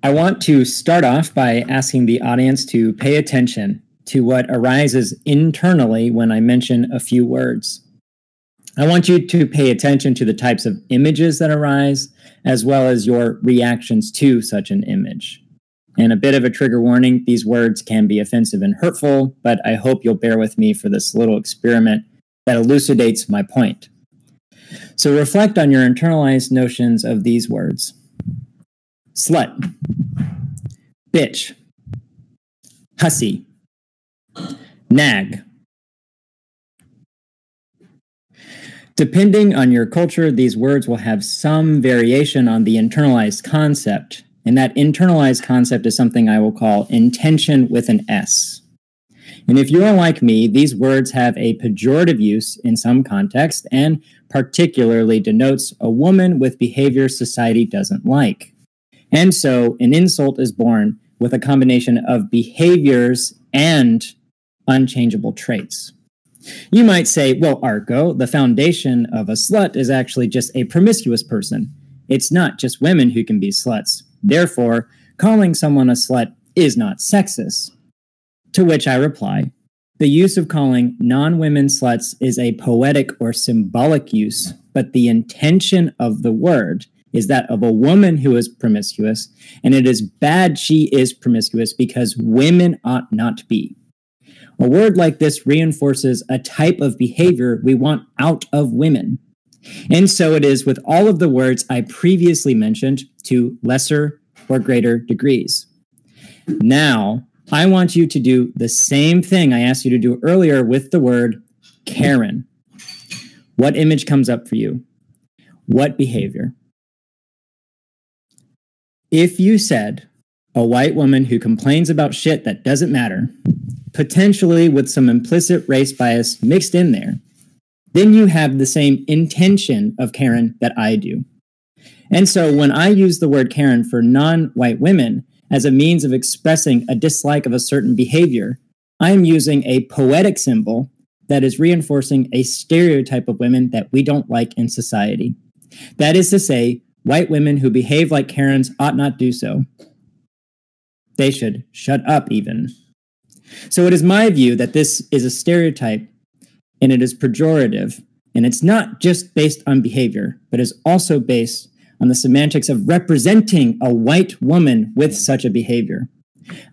I want to start off by asking the audience to pay attention to what arises internally when I mention a few words. I want you to pay attention to the types of images that arise, as well as your reactions to such an image. And a bit of a trigger warning, these words can be offensive and hurtful, but I hope you'll bear with me for this little experiment that elucidates my point. So reflect on your internalized notions of these words. Slut, bitch, hussy, nag. Depending on your culture, these words will have some variation on the internalized concept, and that internalized concept is something I will call intention with an S. And if you are like me, these words have a pejorative use in some context and particularly denotes a woman with behavior society doesn't like. And so an insult is born with a combination of behaviors and unchangeable traits. You might say, well, Arco, the foundation of a slut is actually just a promiscuous person. It's not just women who can be sluts. Therefore, calling someone a slut is not sexist. To which I reply, the use of calling non-women sluts is a poetic or symbolic use, but the intention of the word is that of a woman who is promiscuous, and it is bad she is promiscuous because women ought not be. A word like this reinforces a type of behavior we want out of women. And so it is with all of the words I previously mentioned to lesser or greater degrees. Now, I want you to do the same thing I asked you to do earlier with the word Karen. What image comes up for you? What behavior? If you said a white woman who complains about shit that doesn't matter, potentially with some implicit race bias mixed in there, then you have the same intention of Karen that I do. And so when I use the word Karen for non-white women as a means of expressing a dislike of a certain behavior, I am using a poetic symbol that is reinforcing a stereotype of women that we don't like in society. That is to say, white women who behave like Karens ought not do so. They should shut up even. So it is my view that this is a stereotype and it is pejorative, and it's not just based on behavior, but is also based on the semantics of representing a white woman with such a behavior.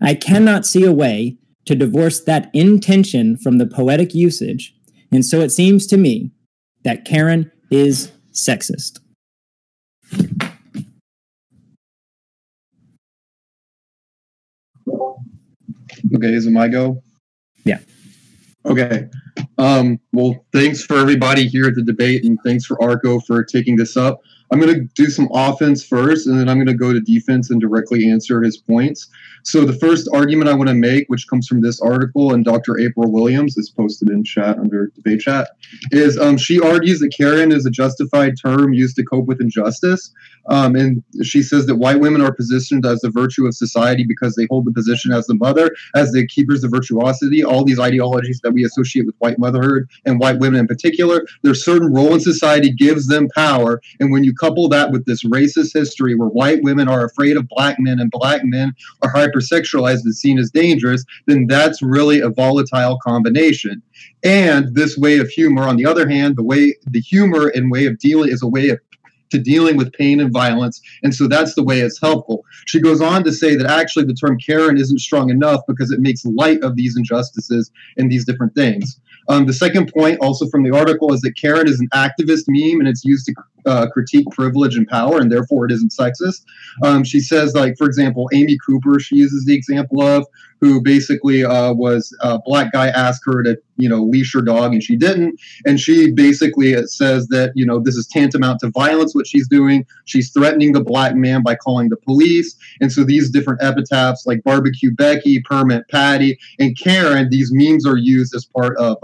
I cannot see a way to divorce that intention from the poetic usage, and so it seems to me that Karen is sexist. Okay, is it my go? Yeah. Okay. Well, thanks for everybody here at the debate, and thanks for Arco for taking this up. I'm going to do some offense first, and then I'm going to go to defense and directly answer his points. So the first argument I want to make, which comes from this article, and Dr. April Williams is posted in chat under debate chat, is she argues that Karen is a justified term used to cope with injustice. And she says that white women are positioned as the virtue of society because they hold the position as the mother, as the keepers of virtuosity. All these ideologies that we associate with white motherhood and white women in particular, their certain role in society gives them power. And when you couple that with this racist history where white women are afraid of black men and black men are hypersexualized and seen as dangerous, then that's really a volatile combination. And this way of humor, on the other hand, the humor and way of dealing is a way of dealing with pain and violence, and so that's the way it's helpful. She goes on to say that actually the term Karen isn't strong enough because it makes light of these injustices and these different things. The second point, also from the article, is that Karen is an activist meme and it's used to critique privilege and power, and therefore it isn't sexist. She says, like, for example, Amy Cooper, she uses the example of, who basically was a black guy asked her to, leash her dog, and she didn't. And she basically says that, this is tantamount to violence, what she's doing. She's threatening the black man by calling the police. And so these different epitaphs like Barbecue Becky, Permit Patty, and Karen, these memes are used as part of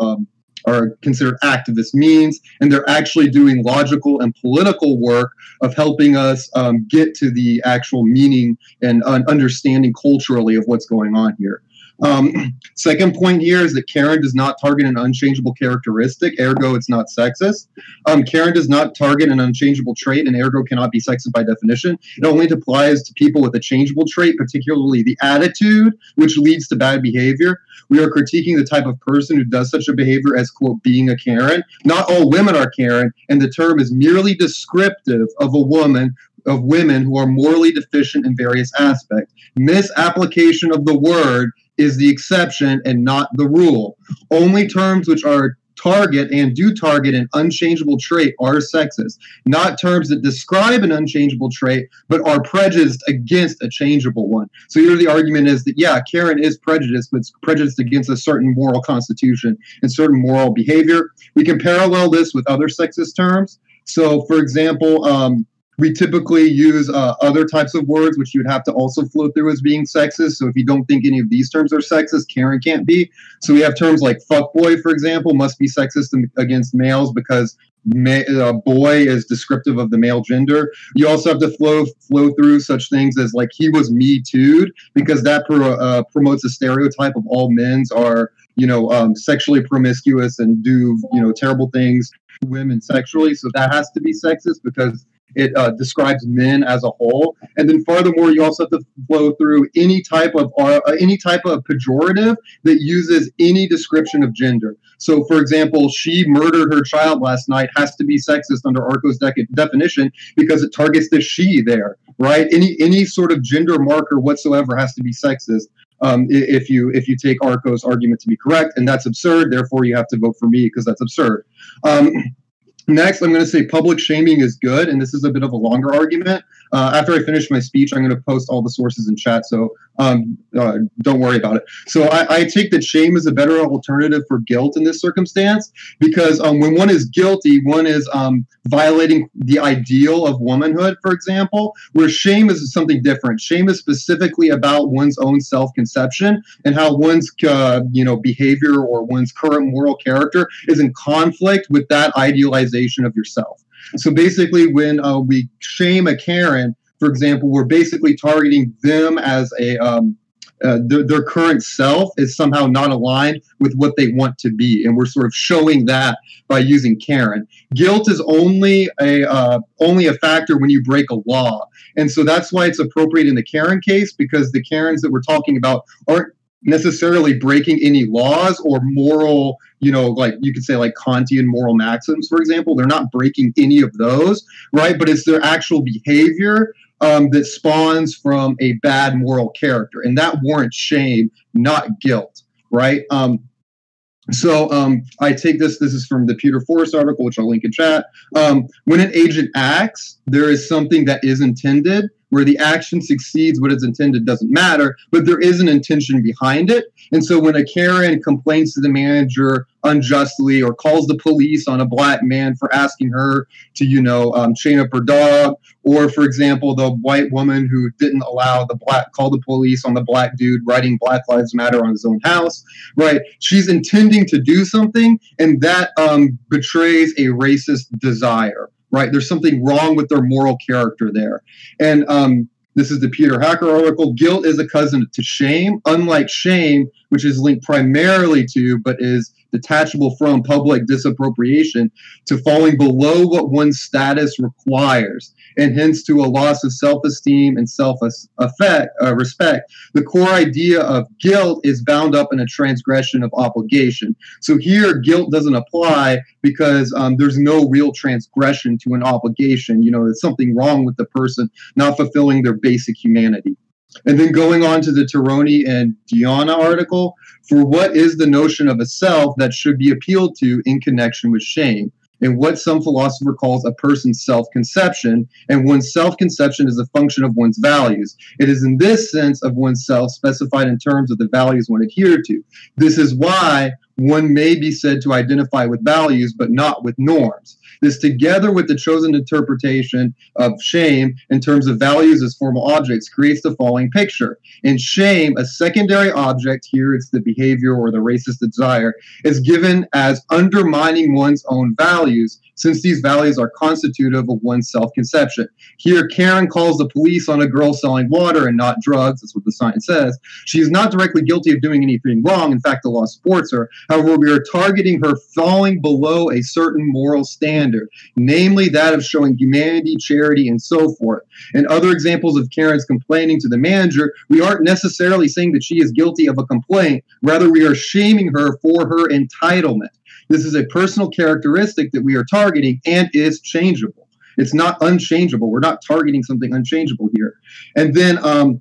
are considered activist means, and they're actually doing logical and political work of helping us get to the actual meaning and understanding culturally of what's going on here. Second point here is that Karen does not target an unchangeable characteristic, ergo it's not sexist. Karen does not target an unchangeable trait, and ergo cannot be sexist by definition. It only applies to people with a changeable trait, particularly the attitude, which leads to bad behavior. We are critiquing the type of person who does such a behavior as, quote, being a Karen. Not all women are Karen, and the term is merely descriptive of women who are morally deficient in various aspects. Misapplication of the word is the exception and not the rule. Only terms which are target and do target an unchangeable trait are sexist, not terms that describe an unchangeable trait but are prejudiced against a changeable one. So here the argument is that, yeah, Karen is prejudiced, but it's prejudiced against a certain moral constitution and certain moral behavior. We can parallel this with other sexist terms. So, for example, we typically use other types of words, which you'd have to also flow through as being sexist. So if you don't think any of these terms are sexist, Karen can't be. So we have terms like fuckboy, for example, must be sexist against males because boy is descriptive of the male gender. You also have to flow through such things as like he was me too'd, because that promotes a stereotype of all men's are, sexually promiscuous and do, terrible things to women sexually. So that has to be sexist because it describes men as a whole. And then furthermore, you also have to flow through any type of pejorative that uses any description of gender. So, for example, she murdered her child last night has to be sexist under Arco's definition because it targets the she there, right? Any sort of gender marker whatsoever has to be sexist. If you take Arco's argument to be correct, and that's absurd, therefore you have to vote for me because that's absurd. Next, I'm going to say public shaming is good, and this is a bit of a longer argument. After I finish my speech, I'm going to post all the sources in chat, so don't worry about it. So I take that shame is a better alternative for guilt in this circumstance because when one is guilty, one is violating the ideal of womanhood, for example, where shame is something different. Shame is specifically about one's own self-conception and how one's behavior or one's current moral character is in conflict with that idealization of yourself. So basically, when we shame a Karen, for example, we're basically targeting them as their current self is somehow not aligned with what they want to be, and we're sort of showing that by using Karen. Guilt is only a factor when you break a law, and so that's why it's appropriate in the Karen case, because the Karens that we're talking about aren't necessarily breaking any laws or moral, like you could say like Kantian moral maxims, for example. They're not breaking any of those, right? But it's their actual behavior that spawns from a bad moral character, and that warrants shame, not guilt, right? So I take this is from the Peter Forrest article, which I'll link in chat. When an agent acts, there is something that is intended. Where the action succeeds, what is intended doesn't matter, but there is an intention behind it. And so when a Karen complains to the manager unjustly or calls the police on a black man for asking her to, chain up her dog, or, for example, the white woman who didn't call the police on the black dude writing Black Lives Matter on his own house, right? She's intending to do something, and that betrays a racist desire. Right, there's something wrong with their moral character there. And this is the Peter Hacker article. Guilt is a cousin to shame. Unlike shame, which is linked primarily to, but is detachable from public disappropriation, to falling below what one's status requires, and hence to a loss of self-esteem and self-respect. The core idea of guilt is bound up in a transgression of obligation. So here, guilt doesn't apply because there's no real transgression to an obligation. There's something wrong with the person not fulfilling their basic humanity. And then going on to the Tironi and Diana article, for what is the notion of a self that should be appealed to in connection with shame? And what some philosopher calls a person's self-conception, and one's self-conception is a function of one's values. It is in this sense of oneself specified in terms of the values one adhered to. This is why one may be said to identify with values, but not with norms. This, together with the chosen interpretation of shame in terms of values as formal objects, creates the following picture. In shame, a secondary object, here it's the behavior or the racist desire, is given as undermining one's own values, since these values are constitutive of one's self-conception. Here, Karen calls the police on a girl selling water and not drugs. That's what the sign says. She is not directly guilty of doing anything wrong. In fact, the law supports her. However, we are targeting her falling below a certain moral standard, namely that of showing humanity, charity, and so forth. In other examples of Karen's complaining to the manager, we aren't necessarily saying that she is guilty of a complaint. Rather, we are shaming her for her entitlement. This is a personal characteristic that we are targeting and is changeable. It's not unchangeable. We're not targeting something unchangeable here. And then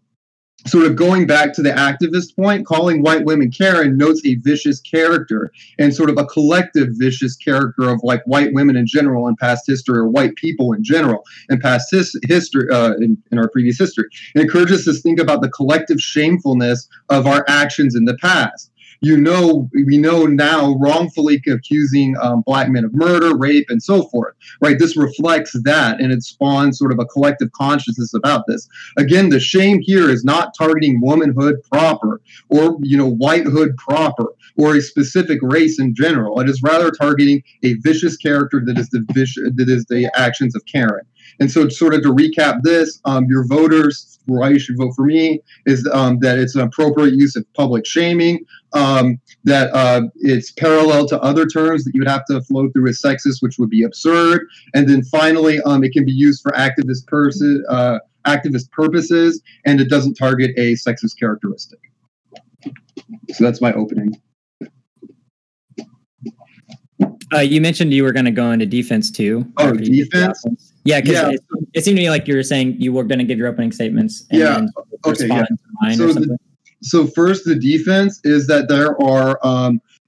sort of going back to the activist point, calling white women Karen notes a vicious character and sort of a collective vicious character of like white women in general in past history, or white people in general in past history, in our previous history. It encourages us to think about the collective shamefulness of our actions in the past. We know now wrongfully accusing black men of murder, rape, and so forth, right? This reflects that, and it spawns sort of a collective consciousness about this. Again, the shame here is not targeting womanhood proper, or, whitehood proper, or a specific race in general. It is rather targeting a vicious character that is the actions of Karen. And so sort of to recap this, your voters, why you should vote for me, is that it's an appropriate use of public shaming, that it's parallel to other terms that you would have to flow through as sexist, which would be absurd. And then finally, it can be used for activist purposes, and it doesn't target a sexist characteristic. So that's my opening. You mentioned you were going to go into defense too. Oh, defense? Yeah, because it seemed to me like you were saying you were going to give your opening statements and then respond to mine or something. So first, the defense is that there are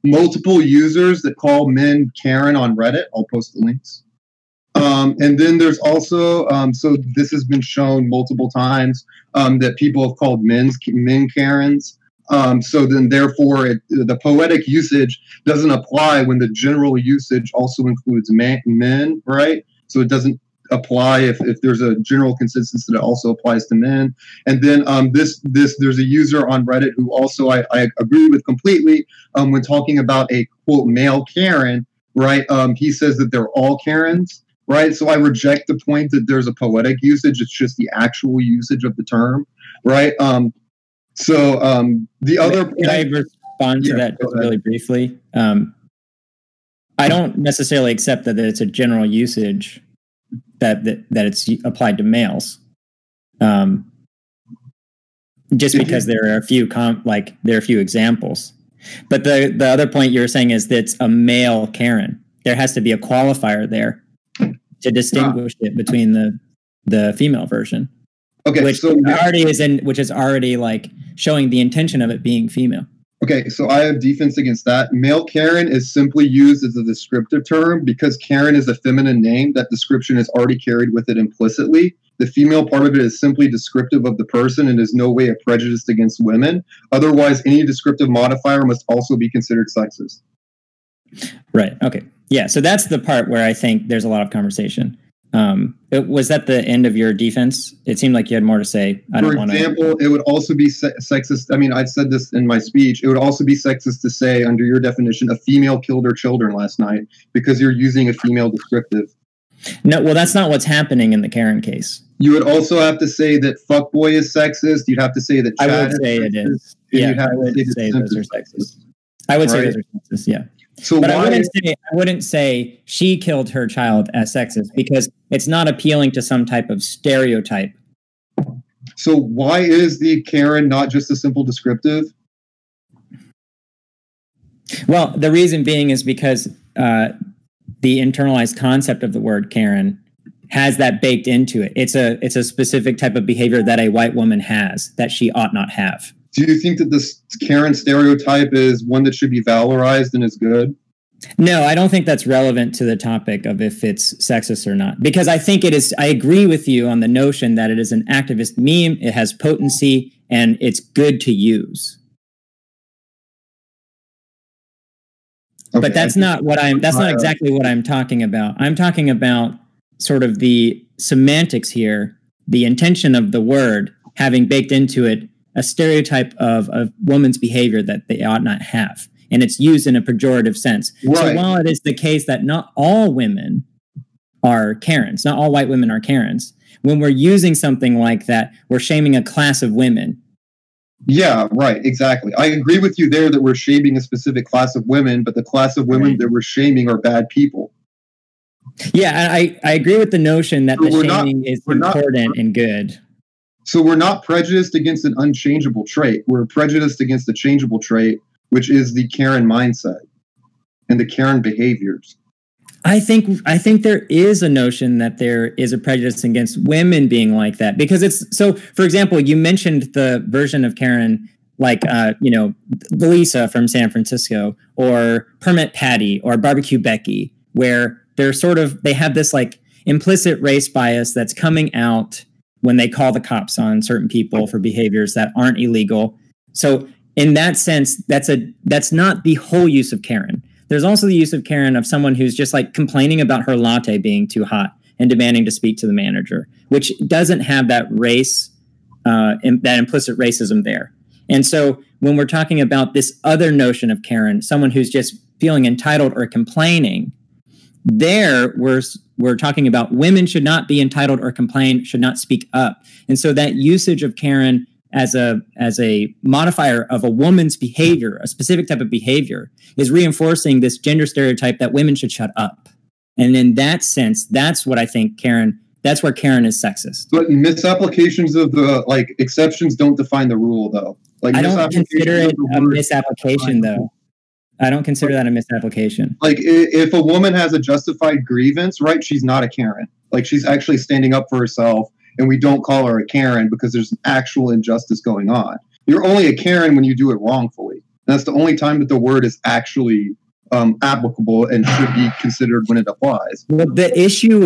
multiple users that call men Karen on Reddit. I'll post the links. And then there's also, so this has been shown multiple times, that people have called men Karens. So then therefore the poetic usage doesn't apply when the general usage also includes men, right? So it doesn't apply if there's a general consensus that it also applies to men. And then there's a user on Reddit who also I agree with completely when talking about a quote male Karen, right? He says that they're all Karens, right? So I reject the point that there's a poetic usage. It's just the actual usage of the term, right? So the other point, can I respond to that just really briefly? I don't necessarily accept that it's a general usage that it's applied to males. Just because there are a few examples. But the other point you're saying is that it's a male Karen. There has to be a qualifier there to distinguish it between the female version. Okay, which is already like showing the intention of it being female. Okay, so I have defense against that. Male Karen is simply used as a descriptive term because Karen is a feminine name. That description is already carried with it implicitly. The female part of it is simply descriptive of the person and is no way a prejudice against women. Otherwise, any descriptive modifier must also be considered sexist. Right. Okay. Yeah. So that's the part where I think there's a lot of conversation. Was that the end of your defense? It seemed like you had more to say. For example, it would also be sexist. I mean, I said this in my speech. It would also be sexist to say, under your definition, a female killed her children last night because you're using a female descriptive. No, well, that's not what's happening in the Karen case. You would also have to say that fuckboy is sexist. You'd have to say that Chad I would say it is. Yeah, I would say those are sexist. I would say those are sexist, yeah. So but I wouldn't say she killed her child as sexist because it's not appealing to some type of stereotype. So why is the Karen not just a simple descriptive? Well, the reason being is because the internalized concept of the word Karen has that baked into it. It's a specific type of behavior that a white woman has that she ought not have. Do you think that this Karen stereotype is one that should be valorized and is good? No, I don't think that's relevant to the topic of if it's sexist or not. Because I think it is, I agree with you on the notion that it is an activist meme, it has potency, and it's good to use. Okay, but that's not exactly what I'm talking about. I'm talking about sort of the semantics here, the intention of the word having baked into it a stereotype of a woman's behavior that they ought not have. And it's used in a pejorative sense. Right. So while it is the case that not all women are Karens. Not all white women are Karens. When we're using something like that, we're shaming a class of women. Yeah, right, exactly. I agree with you there that we're shaming a specific class of women, but the class of women that we're shaming are bad people. Yeah, I agree with the notion that the shaming is important and good. So we're not prejudiced against an unchangeable trait. We're prejudiced against the changeable trait, which is the Karen mindset and the Karen behaviors. I think there is a notion that there is a prejudice against women being like that, because it's so. For example, you mentioned the version of Karen like Lisa from San Francisco, or Permit Patty, or Barbecue Becky, where they have this like implicit race bias that's coming out when they call the cops on certain people for behaviors that aren't illegal. So in that sense, that's not the whole use of Karen. There's also the use of Karen of someone who's just like complaining about her latte being too hot and demanding to speak to the manager, which doesn't have that race, that implicit racism there. And so when we're talking about this other notion of Karen, someone who's just feeling entitled or complaining, there we're talking about women should not be entitled or complain, should not speak up. And so that usage of Karen as a modifier of a woman's behavior, a specific type of behavior, is reinforcing this gender stereotype that women should shut up. And in that sense, that's what I think that's where Karen is sexist. But misapplications of the exceptions don't define the rule, though. I don't consider it a misapplication, though. I don't consider that a misapplication. Like, if a woman has a justified grievance, right, she's not a Karen. Like, she's actually standing up for herself, and we don't call her a Karen because there's an actual injustice going on. You're only a Karen when you do it wrongfully. And that's the only time that the word is actually applicable and should be considered when it applies. Well, the issue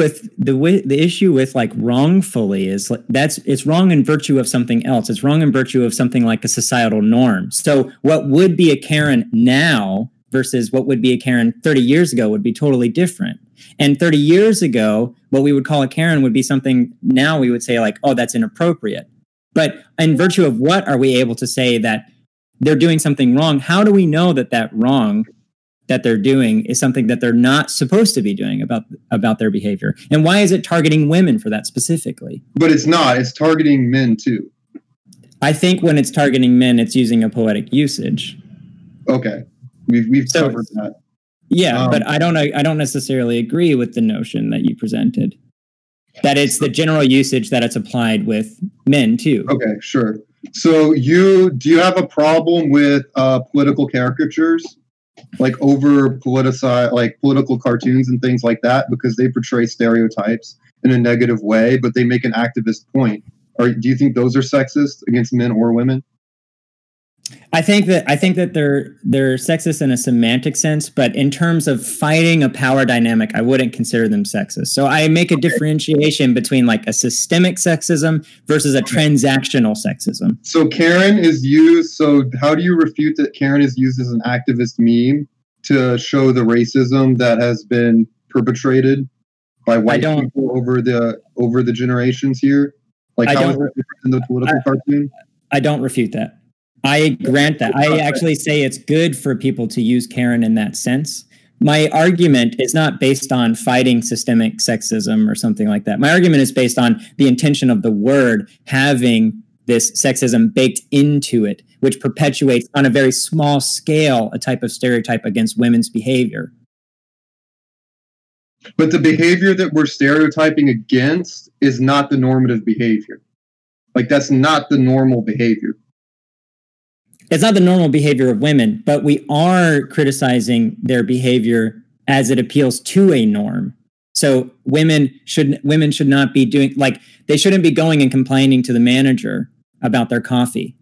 with like wrongfully is like it's wrong in virtue of something else. It's wrong in virtue of something like a societal norm. So what would be a Karen now versus what would be a Karen 30 years ago would be totally different. And 30 years ago, what we would call a Karen would be something now we would say like, oh, that's inappropriate. But in virtue of what are we able to say that they're doing something wrong? How do we know that wrong that they're doing is something that they're not supposed to be doing about their behavior? And why is it targeting women for that specifically? But it's not. It's targeting men too. I think when it's targeting men, it's using a poetic usage. Okay, we've covered that. Yeah, but I don't necessarily agree with the notion that you presented, that it's the general usage that it's applied with men too. Okay, sure. So do you have a problem with political caricatures? Like over politicized, like political cartoons and things like that, because they portray stereotypes in a negative way, but they make an activist point. Do you think those are sexist against men or women? I think that they're sexist in a semantic sense, but in terms of fighting a power dynamic, I wouldn't consider them sexist. So I make a differentiation between like a systemic sexism versus a transactional sexism. So Karen is used. So how do you refute that Karen is used as an activist meme to show the racism that has been perpetrated by white people over the generations here? Like how is it different in the political cartoon? I don't refute that. I grant that. I actually say it's good for people to use Karen in that sense. My argument is not based on fighting systemic sexism or something like that. My argument is based on the intention of the word having this sexism baked into it, which perpetuates on a very small scale a type of stereotype against women's behavior. But the behavior that we're stereotyping against is not the normative behavior. Like, that's not the normal behavior. It's not the normal behavior of women, but we are criticizing their behavior as it appeals to a norm. So women should not be doing, like, they shouldn't be going and complaining to the manager about their coffee.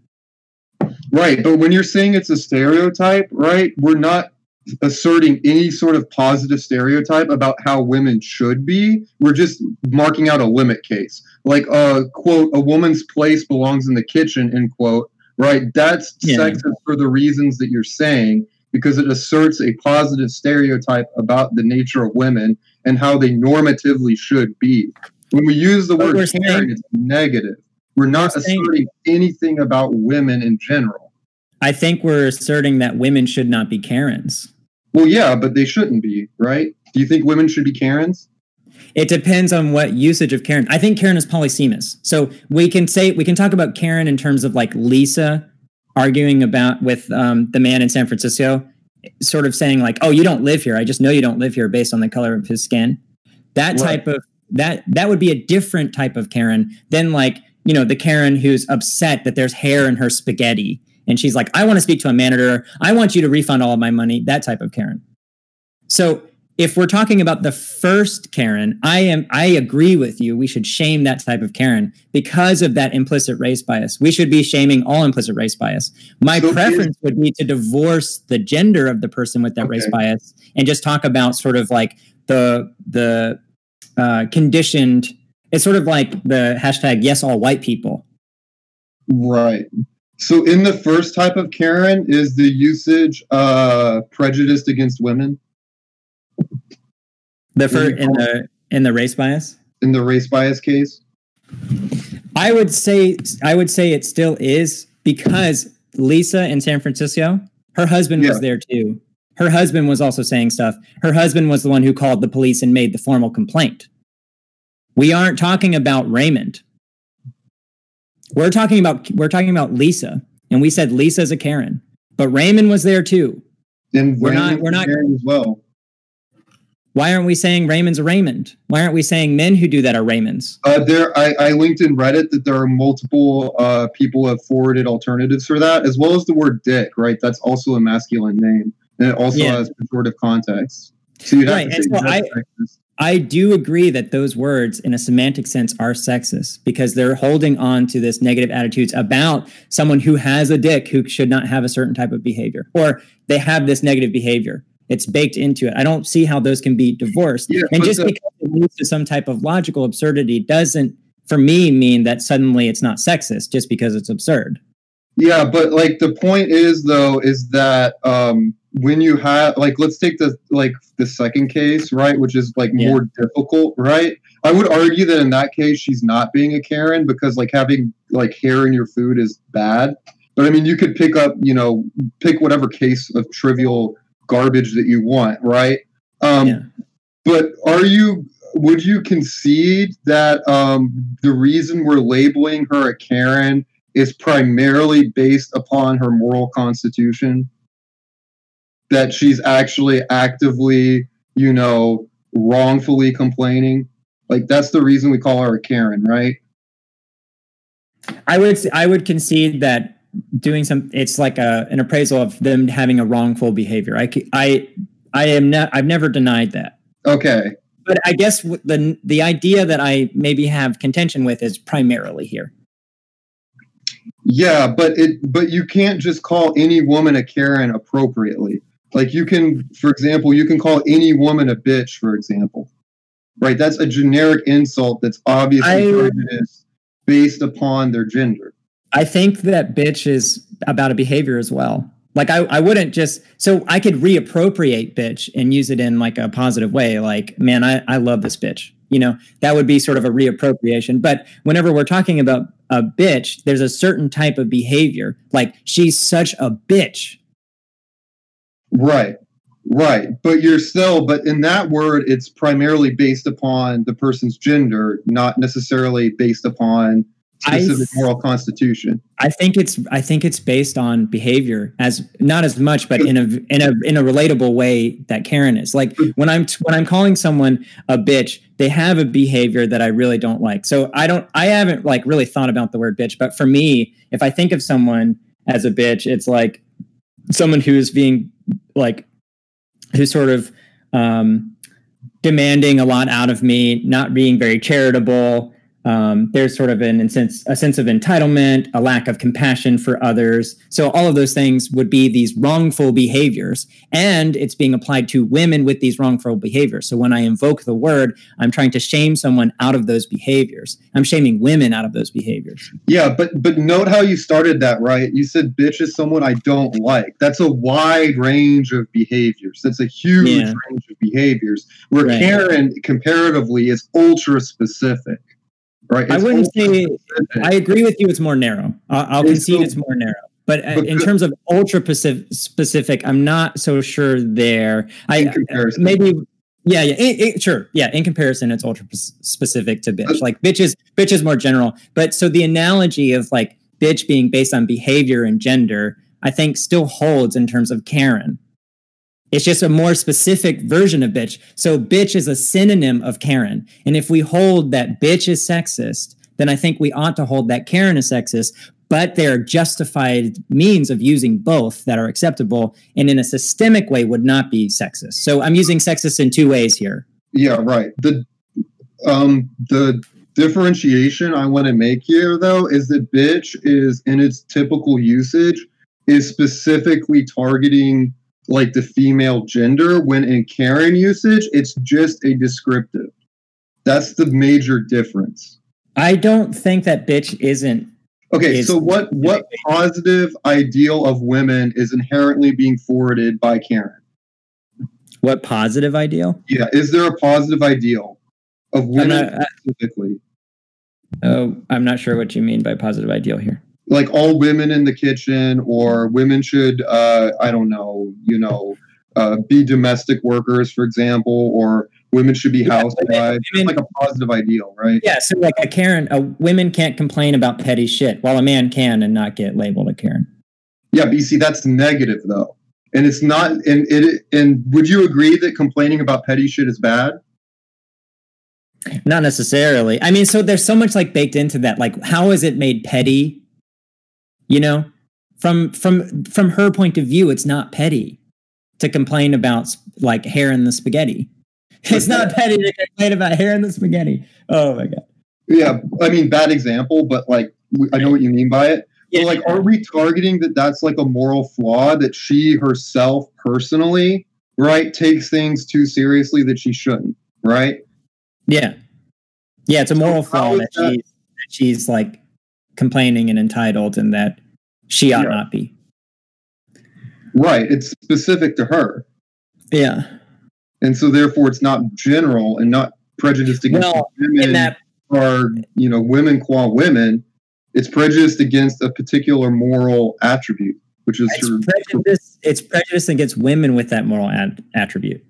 Right, but when you're saying it's a stereotype, right, we're not asserting any sort of positive stereotype about how women should be. We're just marking out a limit case. Like, quote, a woman's place belongs in the kitchen, end quote. Right, that's sexist for the reasons that you're saying, because it asserts a positive stereotype about the nature of women and how they normatively should be. When we use the word Karen, it's negative. We're not asserting anything about women in general. I think we're asserting that women should not be Karens. Well, yeah, but they shouldn't be, right? Do you think women should be Karens? It depends on what usage of Karen. I think Karen is polysemous. So we can talk about Karen in terms of like Lisa arguing about with the man in San Francisco, sort of saying like, "Oh, you don't live here. I just know you don't live here based on the color of his skin." That type of that would be a different type of Karen than like, you know, the Karen who's upset that there's hair in her spaghetti and she's like, "I want to speak to a manager. I want you to refund all of my money." That type of Karen. So if we're talking about the first Karen, I agree with you. We should shame that type of Karen because of that implicit race bias. We should be shaming all implicit race bias. My preference would be to divorce the gender of the person with that race bias and just talk about sort of like the conditioned. It's sort of like the hashtag yes all white people. Right. So in the first type of Karen, is the usage prejudiced against women? In the race bias? In the race bias case? I would say it still is, because Lisa in San Francisco, her husband was there too. Her husband was also saying stuff. Her husband was the one who called the police and made the formal complaint. We aren't talking about Raymond. We're talking about Lisa, and we said Lisa's a Karen, but Raymond was there too. And we're not Karen as well. Why aren't we saying Raymond's a Raymond? Why aren't we saying men who do that are Raymonds? I linked in Reddit that there are multiple people have forwarded alternatives for that, as well as the word dick, right? That's also a masculine name, and it also has pejorative context. So you'd have to say sexist. I do agree that those words, in a semantic sense, are sexist because they're holding on to this negative attitudes about someone who has a dick who should not have a certain type of behavior, or they have this negative behavior. It's baked into it. I don't see how those can be divorced. Yeah, and just because it leads to some type of logical absurdity doesn't, for me, mean that suddenly it's not sexist just because it's absurd. Yeah, but like the point is, though, is that when you have, like, let's take the second case, right, which is like more difficult, right? I would argue that in that case, she's not being a Karen because like having like hair in your food is bad. But I mean, you could pick whatever case of trivial garbage that you want, right? But would you concede that the reason we're labeling her a Karen is primarily based upon her moral constitution? That she's actually actively, wrongfully complaining? Like, that's the reason we call her a Karen, right? I would concede that it's like an appraisal of them having a wrongful behavior. I've never denied that. Okay. But I guess the idea that I maybe have contention with is primarily here. Yeah, but you can't just call any woman a Karen appropriately. Like you can, for example, call any woman a bitch, for example. Right? That's a generic insult that's obviously prejudiced based upon their gender. I think that bitch is about a behavior as well. Like I wouldn't just, so I could reappropriate bitch and use it in like a positive way. Like, man, I love this bitch. That would be sort of a reappropriation. But whenever we're talking about a bitch, there's a certain type of behavior. Like she's such a bitch. Right. But but in that word, it's primarily based upon the person's gender, not necessarily based upon specific moral constitution. I think it's based on behavior, as not as much, but in a relatable way that Karen is. Like when I'm calling someone a bitch, they have a behavior that I really don't like. So I haven't like really thought about the word bitch, but for me, if I think of someone as a bitch, it's like someone who's being like, who's sort of demanding a lot out of me, not being very charitable. There's sort of a sense of entitlement, a lack of compassion for others. So all of those things would be these wrongful behaviors, and it's being applied to women with these wrongful behaviors. So when I invoke the word, I'm trying to shame someone out of those behaviors. I'm shaming women out of those behaviors. Yeah, but note how you started that, right? You said bitch is someone I don't like. That's a wide range of behaviors. That's a huge range of behaviors. Where Karen, comparatively, is ultra specific. Right. I wouldn't say. I agree with you. It's more narrow. I'll concede it's more narrow. But in terms of ultra specific, I'm not so sure there. Sure. Yeah, in comparison, it's ultra specific to bitch. Like bitch is more general. But so the analogy of like bitch being based on behavior and gender, I think still holds in terms of Karen. It's just a more specific version of bitch. So bitch is a synonym of Karen. And if we hold that bitch is sexist, then I think we ought to hold that Karen is sexist. But there are justified means of using both that are acceptable and in a systemic way would not be sexist. So I'm using sexist in two ways here. Yeah, right. The differentiation I want to make here, though, is that bitch is, in its typical usage, is specifically targeting like the female gender, when in Karen usage, it's just a descriptive. That's the major difference. I don't think that bitch isn't. Okay, so what positive ideal of women is inherently being forwarded by Karen? What positive ideal? Yeah, is there a positive ideal of women specifically? Oh, I'm not sure what you mean by positive ideal here. Like all women in the kitchen, or women should, I don't know, be domestic workers, for example, or women should be housewives. It's like a positive ideal, right? Yeah, so like a Karen, women can't complain about petty shit, while a man can and not get labeled a Karen. Yeah, but you see, that's negative though, and it's not. And would you agree that complaining about petty shit is bad? Not necessarily. I mean, so there's so much like baked into that. Like, how is it made petty? You know, from her point of view, it's not petty to complain about like hair in the spaghetti. It's not petty to complain about hair in the spaghetti. Oh my god. Yeah, I mean, bad example, but like I know what you mean by it. Yeah. So, like, are we targeting that that's like a moral flaw that she herself personally, right, takes things too seriously that she shouldn't, right? Yeah. Yeah, it's a moral flaw that she's like complaining and entitled, and that she ought not be. Right. It's specific to her. Yeah. And so therefore it's not general and not prejudiced against women women qua women. It's prejudiced against a particular moral attribute, which is it's prejudice against women with that moral attribute.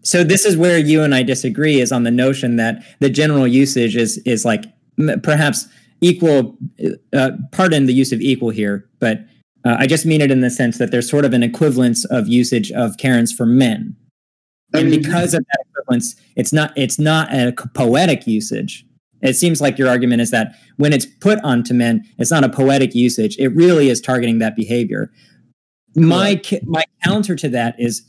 So this is where you and I disagree, is on the notion that the general usage is like perhaps equal, pardon the use of equal here, but I just mean it in the sense that there's sort of an equivalence of usage of Karens for men. And because of that equivalence, it's not a poetic usage. It seems like your argument is that when it's put onto men, it's not a poetic usage. It really is targeting that behavior. My counter to that is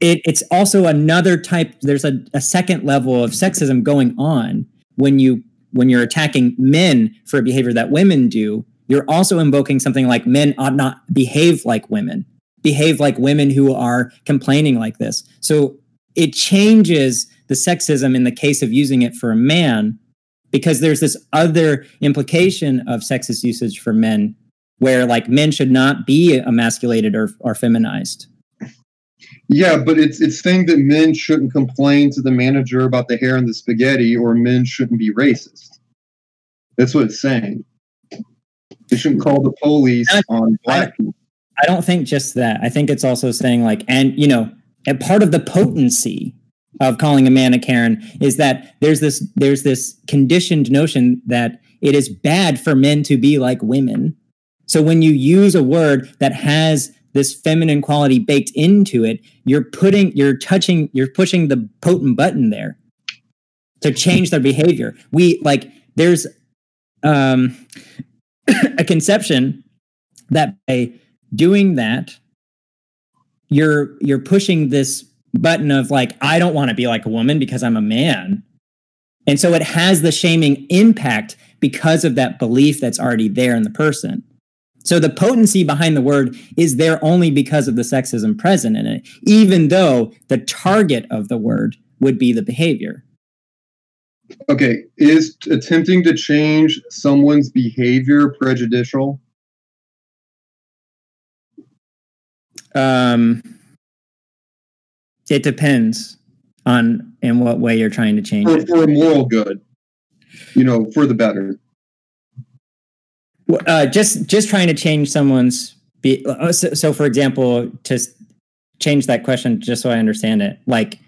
it's also another type. There's a second level of sexism going on when you're attacking men for a behavior that women do. You're also invoking something like men ought not behave like women who are complaining like this. So it changes the sexism in the case of using it for a man, because there's this other implication of sexist usage for men where like men should not be emasculated or feminized. Yeah, but it's saying that men shouldn't complain to the manager about the hair in the spaghetti, or men shouldn't be racist. That's what it's saying. They shouldn't call the police on black people. I don't think just that. I think it's also saying like, and part of the potency of calling a man a Karen is that there's this conditioned notion that it is bad for men to be like women. So when you use a word that has this feminine quality baked into it, you're pushing the potent button there to change their behavior. There's a conception that by doing that, you're pushing this button of like, I don't want to be like a woman because I'm a man. And so it has the shaming impact because of that belief that's already there in the person. So the potency behind the word is there only because of the sexism present in it, even though the target of the word would be the behavior. Okay, is attempting to change someone's behavior prejudicial? It depends on in what way you're trying to change it. For a moral good, for the better. Just trying to change someone's. So for example, change that question just so I understand it. Like,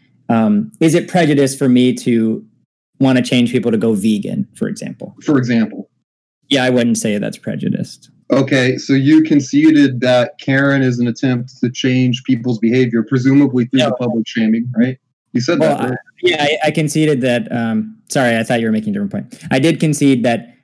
is it prejudice for me to want to change people to go vegan, for example? For example. Yeah, I wouldn't say that's prejudiced. Okay, so you conceded that Karen is an attempt to change people's behavior, presumably through the public shaming, right? You said that, right? I conceded that. Sorry, I thought you were making a different point. I did concede that.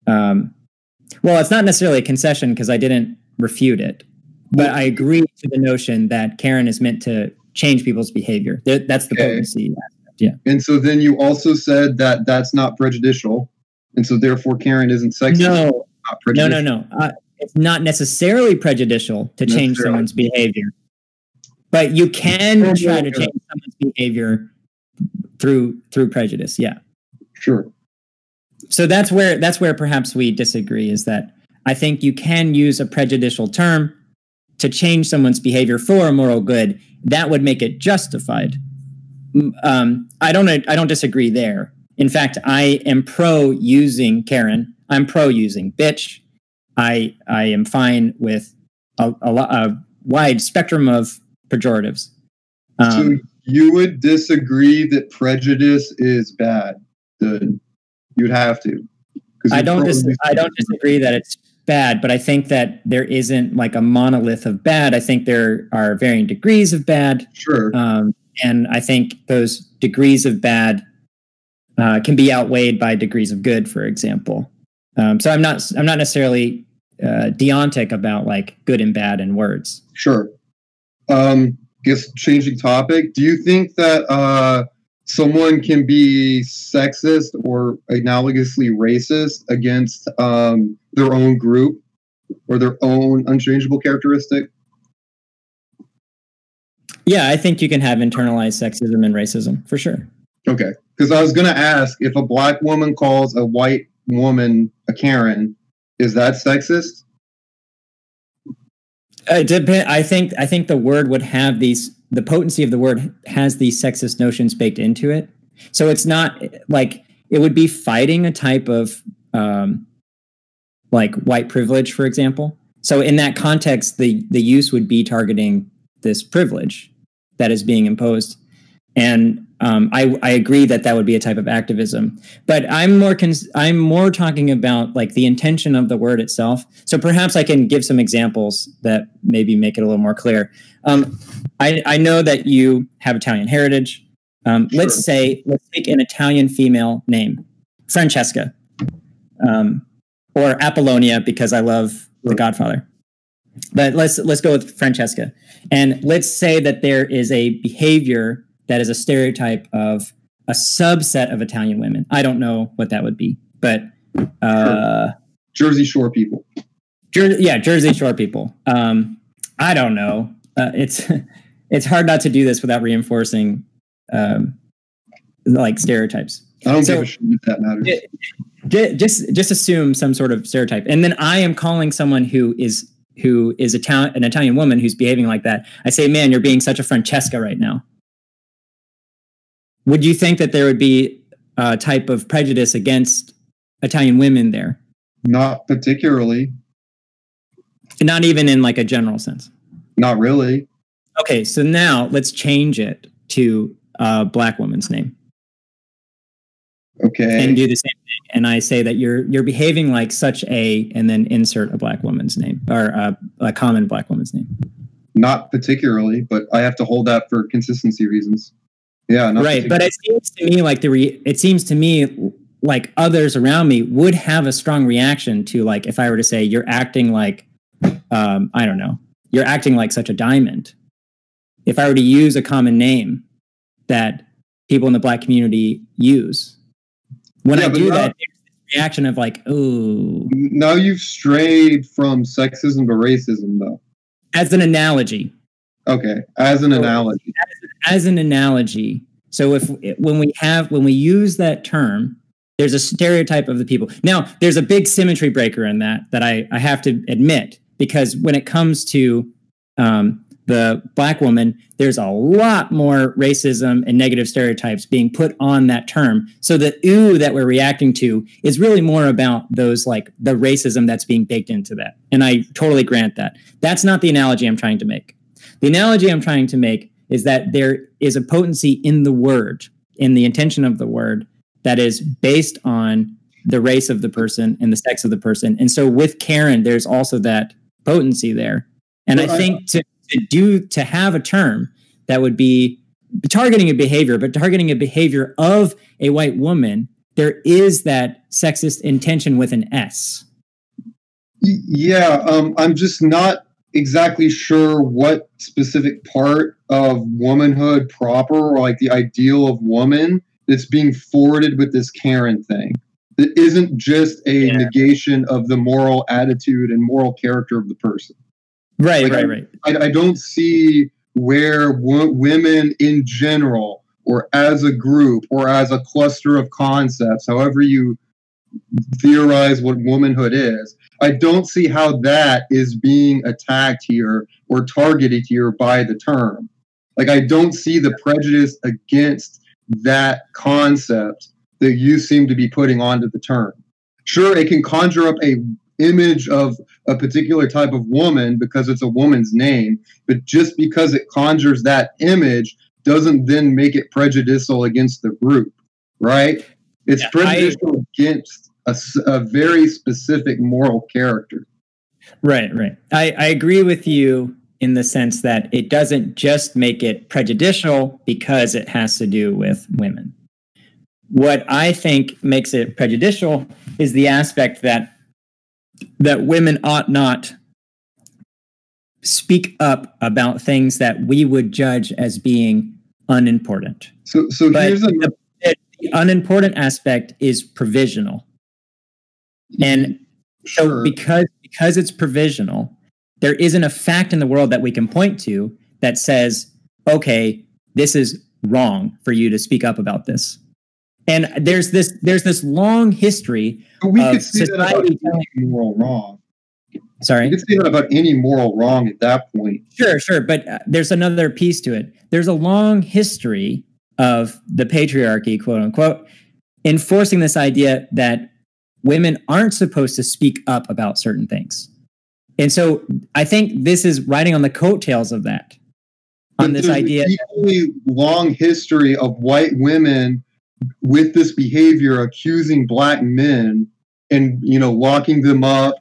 Well, it's not necessarily a concession because I didn't refute it, but I agree to the notion that Karen is meant to change people's behavior. That's the potency aspect. Yeah. And so then you also said that that's not prejudicial, and so therefore Karen isn't sexist. No. It's not necessarily prejudicial to change someone's behavior, but you can try to change someone's behavior through prejudice. Yeah. Sure. So that's where perhaps we disagree, is that I think you can use a prejudicial term to change someone's behavior for a moral good. That would make it justified. I don't disagree there. In fact, I am pro using Karen. I'm pro using bitch. I am fine with a wide spectrum of pejoratives. So you would disagree that prejudice is bad? Good. You'd have to. I don't disagree that it's bad, but I think that there isn't like a monolith of bad. I think there are varying degrees of bad. Sure. And I think those degrees of bad can be outweighed by degrees of good, for example. So I'm not necessarily deontic about like good and bad in words. Sure. Guess changing topic. Do you think that someone can be sexist or analogously racist against their own group or their own unchangeable characteristic? Yeah, I think you can have internalized sexism and racism, for sure. Okay. Because I was going to ask, if a black woman calls a white woman a Karen, is that sexist? I think the word would have the potency of the word has these sexist notions baked into it. So it's not like it would be fighting a type of like white privilege, for example. So in that context, the use would be targeting this privilege that is being imposed. And I agree that would be a type of activism, but I'm more talking about like the intention of the word itself. So perhaps I can give some examples that maybe make it a little more clear. I know that you have Italian heritage. Sure. Let's take an Italian female name, Francesca, or Apollonia, because I love The Godfather. But let's go with Francesca, and let's say that there is a behavior that is a stereotype of a subset of Italian women. I don't know what that would be, but Jersey Shore people. Jersey Shore people. I don't know. It's hard not to do this without reinforcing like stereotypes. I don't give a shit if that matters. Just assume some sort of stereotype, and then I am calling someone who is an Italian woman who's behaving like that. I say, man, you're being such a Francesca right now. Would you think that there would be a type of prejudice against Italian women there? Not particularly. Not even in like a general sense? Not really. Okay, so now let's change it to a black woman's name. Okay. And do the same thing. And I say that you're behaving like such a, and then insert a black woman's name, or a common black woman's name. Not particularly, but I have to hold that for consistency reasons. Yeah, right. But it seems to me like others around me would have a strong reaction to, like, if I were to say you're acting like, I don't know, you're acting like such a diamond. If I were to use a common name that people in the black community use, when I do that, there's this reaction of like, oh. Now you've strayed from sexism to racism, though. As an analogy. Okay, as an analogy. As an analogy. So when we use that term, there's a stereotype of the people. Now, there's a big symmetry breaker in that I have to admit, because when it comes to the black woman, there's a lot more racism and negative stereotypes being put on that term. So the ooh that we're reacting to is really more about those, like, the racism that's being baked into that. And I totally grant that. That's not the analogy I'm trying to make. The analogy I'm trying to make is that there is a potency in the word, in the intention of the word, that is based on the race of the person and the sex of the person. And so with Karen, there's also that potency there. And I think to have a term that would be targeting a behavior, but targeting a behavior of a white woman, there is that sexist intention with an S. Yeah, I'm just not exactly sure what specific part of womanhood proper, or like the ideal of woman, that's being forwarded with this Karen thing. It isn't just a negation of the moral attitude and moral character of the person. Right. I don't see where women in general, or as a group, or as a cluster of concepts, however you theorize what womanhood is, I don't see how that is being attacked here or targeted here by the term. Like, I don't see the prejudice against that concept that you seem to be putting onto the term. Sure, it can conjure up a image of a particular type of woman because it's a woman's name, but just because it conjures that image doesn't then make it prejudicial against the group, right? It's prejudicial against a very specific moral character. Right. I agree with you in the sense that it doesn't just make it prejudicial because it has to do with women. What I think makes it prejudicial is the aspect that women ought not speak up about things that we would judge as being unimportant. So here's the unimportant aspect is provisional. And so because it's provisional, there isn't a fact in the world that we can point to that says, okay, this is wrong for you to speak up about this. And there's this long history of society telling moral wrong. Sorry? You could say that about any moral wrong at that point. Sure. But there's another piece to it. There's a long history of the patriarchy, quote unquote, enforcing this idea that women aren't supposed to speak up about certain things. And so I think this is riding on the coattails of that. On this idea. An equally long history of white women with this behavior, accusing black men and, locking them up,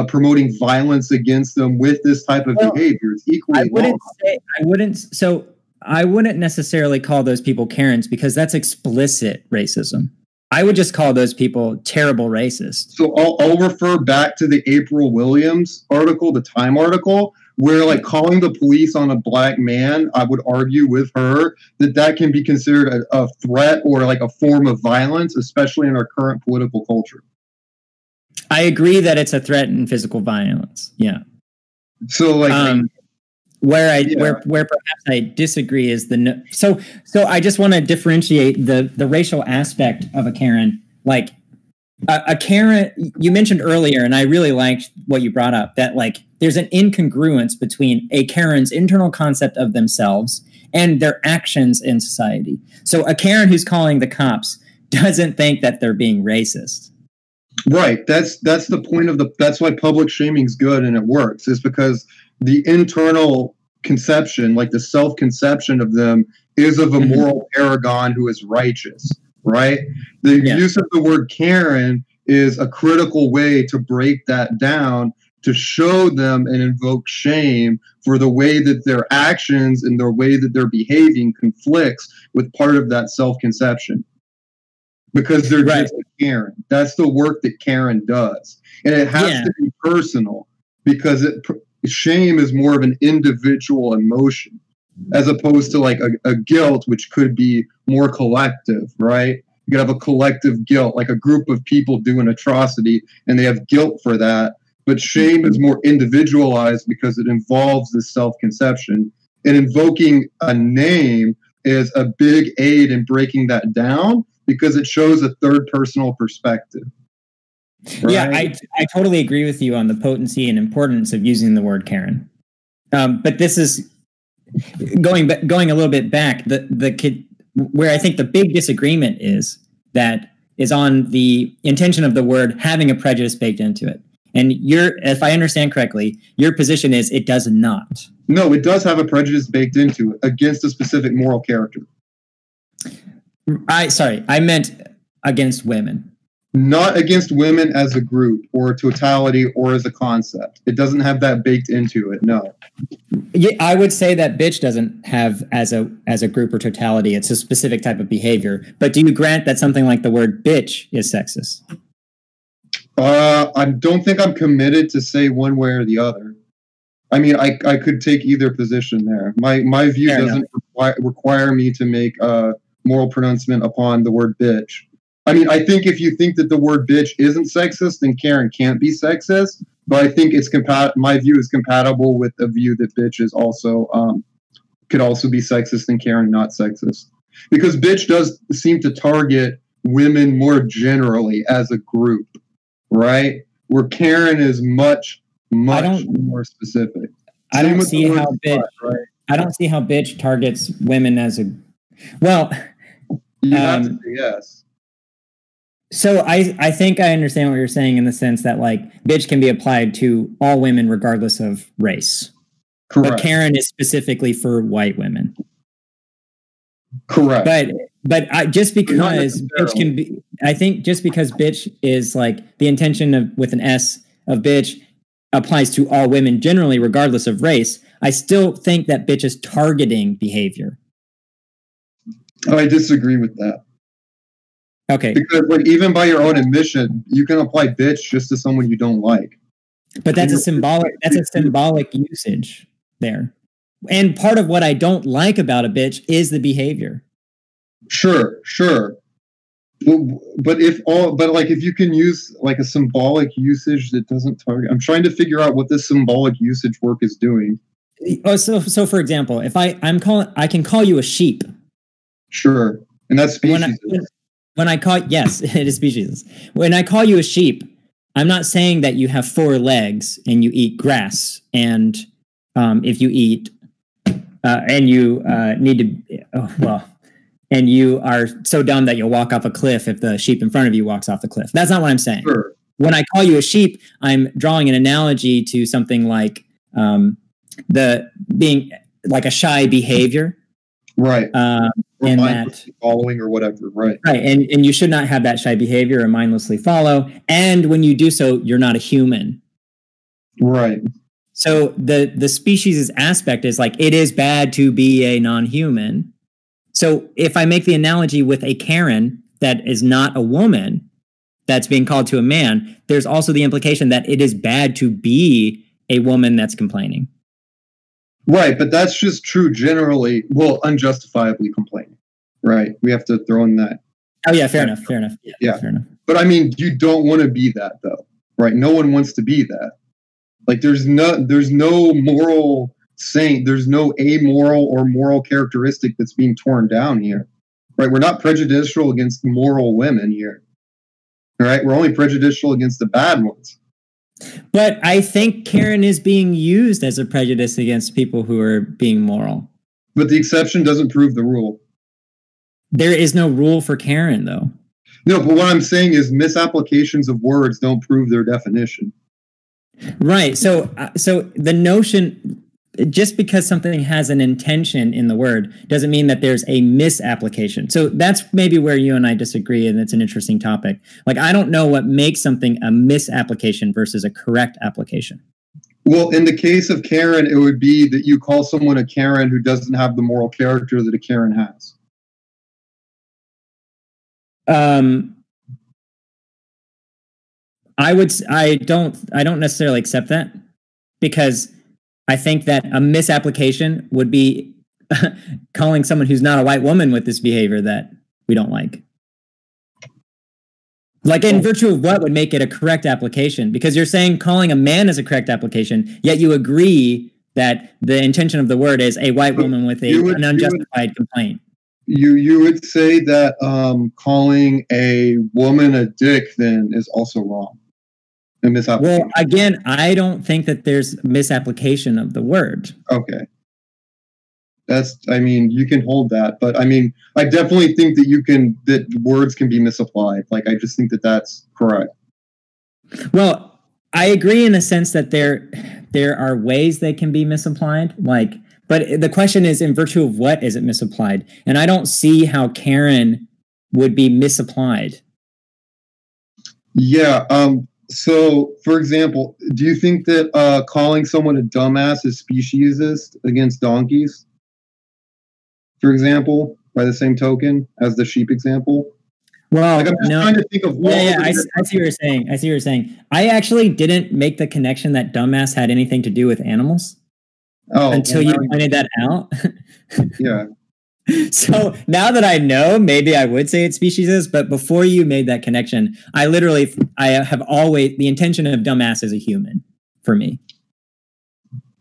promoting violence against them with this type of behavior. It's equally long. I wouldn't necessarily call those people Karens because that's explicit racism. I would just call those people terrible racists. So I'll refer back to the April Williams article, the Time article, where calling the police on a black man, I would argue with her that can be considered a threat or a form of violence, especially in our current political culture. I agree that it's a threat in physical violence. Yeah. So where perhaps I disagree is so I just want to differentiate the racial aspect of a Karen. A Karen, you mentioned earlier, and I really liked what you brought up, that there's an incongruence between a Karen's internal concept of themselves and their actions in society. So a Karen who's calling the cops doesn't think that they're being racist. Right. That's the point that's why public shaming is good and it works, is because the internal conception, the self-conception of them, is of a moral paragon who is righteous, right? The use of the word Karen is a critical way to break that down, to show them and invoke shame for the way that their actions and the way that they're behaving conflicts with part of that self-conception. Because they're just a Karen. That's the work that Karen does. And it has to be personal, because shame is more of an individual emotion as opposed to a guilt, which could be more collective, right? You could have a collective guilt, a group of people do an atrocity and they have guilt for that. But shame is more individualized because it involves this self-conception. And invoking a name is a big aid in breaking that down because it shows a third personal perspective. Right? Yeah, I totally agree with you on the potency and importance of using the word Karen. But this is going a little bit back. The kid where I think the big disagreement is on the intention of the word having a prejudice baked into it. And if I understand correctly, your position is it does not. No, it does have a prejudice baked into it against a specific moral character. I meant against women. Not against women as a group or a totality or as a concept. It doesn't have that baked into it, no. Yeah, I would say that bitch doesn't have as a group or totality. It's a specific type of behavior. But do you grant that something like the word bitch is sexist? I don't think I'm committed to say one way or the other. I mean, I could take either position there. My view doesn't require me to make a moral pronouncement upon the word bitch. I mean, I think if you think that the word bitch isn't sexist, then Karen can't be sexist. But I think it's my view is compatible with the view that bitch is also could also be sexist and Karen not sexist. Because bitch does seem to target women more generally as a group, right? Where Karen is much more specific. I don't see how bitch targets women as a you have to say yes. So I think I understand what you're saying in the sense that like bitch can be applied to all women regardless of race. Correct. But Karen is specifically for white women. Correct. But just because bitch can be, I think just because bitch is like the intention with an S of bitch applies to all women generally regardless of race, I still think that bitch is targeting behavior. I disagree with that. Okay. Because like even by your own admission, you can apply bitch just to someone you don't like. But that's a symbolic usage there. And part of what I don't like about a bitch is the behavior. Sure. But if you can use like a symbolic usage that doesn't target, I'm trying to figure out what this symbolic usage work is doing. Oh, so for example, if I can call you a sheep. Sure. And that's species. When I call, yes, it is species. When I call you a sheep, I'm not saying that you have 4 legs and you eat grass. And if you eat, and you and you are so dumb that you'll walk off a cliff if the sheep in front of you walks off the cliff. That's not what I'm saying. Sure. When I call you a sheep, I'm drawing an analogy to something like the being like a shy behavior. Right. And that following or whatever, right? Right, and you should not have that shy behavior or mindlessly follow. And when you do so, you're not a human, right? So the species aspect is like it is bad to be a non-human. So if I make the analogy with a Karen that is not a woman that's being called to a man, there's also the implication that it is bad to be a woman that's complaining. Right, but that's just true generally. Well, unjustifiably complaining. Right, we have to throw in that. Oh yeah, fair enough. Yeah, fair enough. But I mean, you don't want to be that though, right? No one wants to be that. Like, there's no moral saint. There's no amoral or moral characteristic that's being torn down here, right? We're not prejudicial against moral women here, right? We're only prejudicial against the bad ones. But I think Karen is being used as a prejudice against people who are being moral. But the exception doesn't prove the rule. There is no rule for Karen, though. No, but what I'm saying is misapplications of words don't prove their definition. Right. So the notion, just because something has an intention in the word doesn't mean that there's a misapplication. So that's maybe where you and I disagree, and it's an interesting topic. Like, I don't know what makes something a misapplication versus a correct application. Well, in the case of Karen, it would be that you call someone a Karen who doesn't have the moral character that a Karen has. I don't necessarily accept that, because I think that a misapplication would be calling someone who's not a white woman with this behavior that we don't like. Like, in virtue of what would make it a correct application? Because you're saying calling a man is a correct application, yet you agree that the intention of the word is a white woman with an unjustified complaint. You would say that calling a woman a dick then is also wrong. A misapplication. Well, again, I don't think that there's misapplication of the word. Okay. You can hold that, but I definitely think that words can be misapplied. Like, I just think that that's correct. Well, I agree in a sense that there are ways they can be misapplied, like, but the question is, in virtue of what is it misapplied? And I don't see how Karen would be misapplied. Yeah. So, for example, do you think that calling someone a dumbass is speciesist against donkeys? For example, by the same token as the sheep example? Well, like, I'm just trying to think of I see what you're saying. I see what you're saying. I actually didn't make the connection that dumbass had anything to do with animals until you pointed that out. Yeah. So now that I know, maybe I would say it's speciesist, but before you made that connection, I have always, the intention of dumbass is a human for me.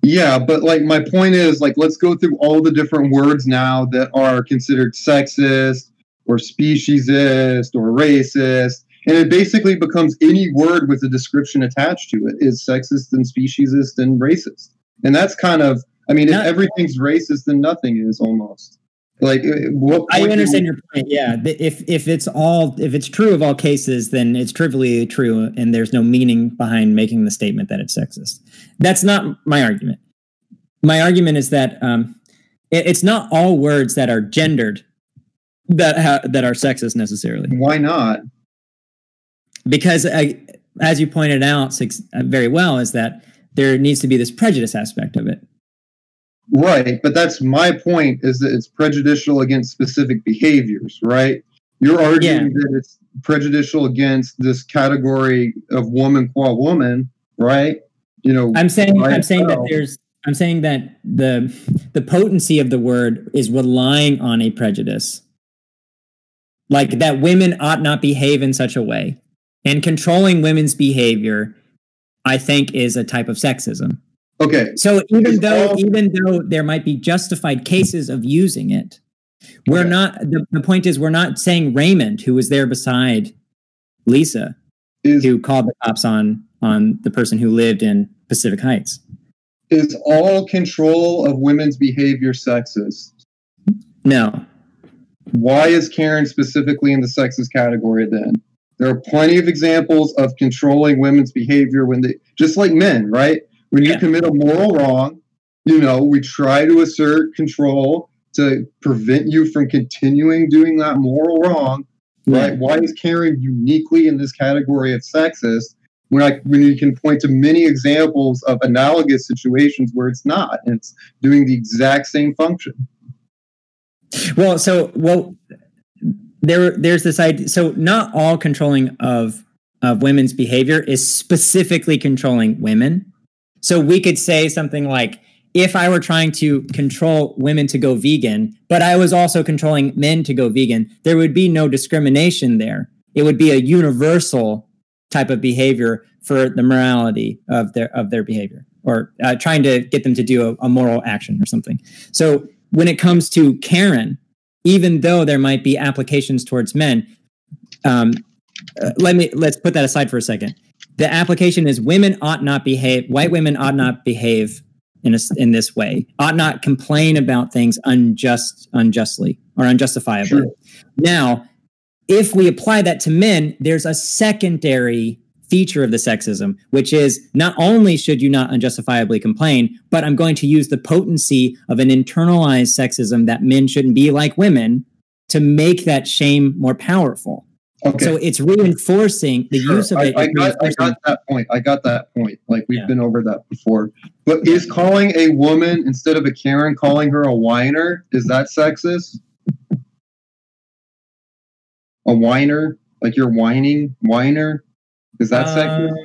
Yeah, but like my point is, like, let's go through all the different words now that are considered sexist or speciesist or racist, and it basically becomes any word with a description attached to it is sexist and speciesist and racist. And that's kind of, I mean, if everything's racist, then nothing is almost. Like, I understand your point. Yeah, if it's true of all cases, then it's trivially true, and there's no meaning behind making the statement that it's sexist. That's not my argument. My argument is that it's not all words that are gendered that are sexist necessarily. Why not? Because, as you pointed out very well, is that there needs to be this prejudice aspect of it. Right, but that's my point, is that it's prejudicial against specific behaviors, right? You're arguing that it's prejudicial against this category of woman qua woman, right? You know, I'm saying that the potency of the word is relying on a prejudice. Like that women ought not behave in such a way. And controlling women's behavior, I think, is a type of sexism. Okay. So even though there might be justified cases of using it, we're not. The point is, we're not saying Raymond, who was there beside Lisa, who called the cops on the person who lived in Pacific Heights. Is all control of women's behavior sexist? No. Why is Karen specifically in the sexist category then? There are plenty of examples of controlling women's behavior when they, just like men, right? When you commit a moral wrong, you know, we try to assert control to prevent you from continuing doing that moral wrong, right? Why is Karen uniquely in this category of sexist when you can point to many examples of analogous situations where it's not, and it's doing the exact same function? There's this idea. So not all controlling of women's behavior is specifically controlling women. So we could say something like, if I were trying to control women to go vegan, but I was also controlling men to go vegan, there would be no discrimination there. It would be a universal type of behavior for the morality of their behavior, or trying to get them to do a moral action or something. So when it comes to Karen, even though there might be applications towards men, let's put that aside for a second. The application is white women ought not behave in this way, ought not complain about things unjustly or unjustifiably. Sure. Now, if we apply that to men, there's a secondary feature of the sexism, which is not only should you not unjustifiably complain, but I'm going to use the potency of an internalized sexism that men shouldn't be like women to make that shame more powerful. Okay. So it's reinforcing the use of it. I got that point. Like, we've been over that before. But is calling a woman, instead of a Karen, calling her a whiner, is that sexist? A whiner? Like you're whining? Whiner? Is that sexist?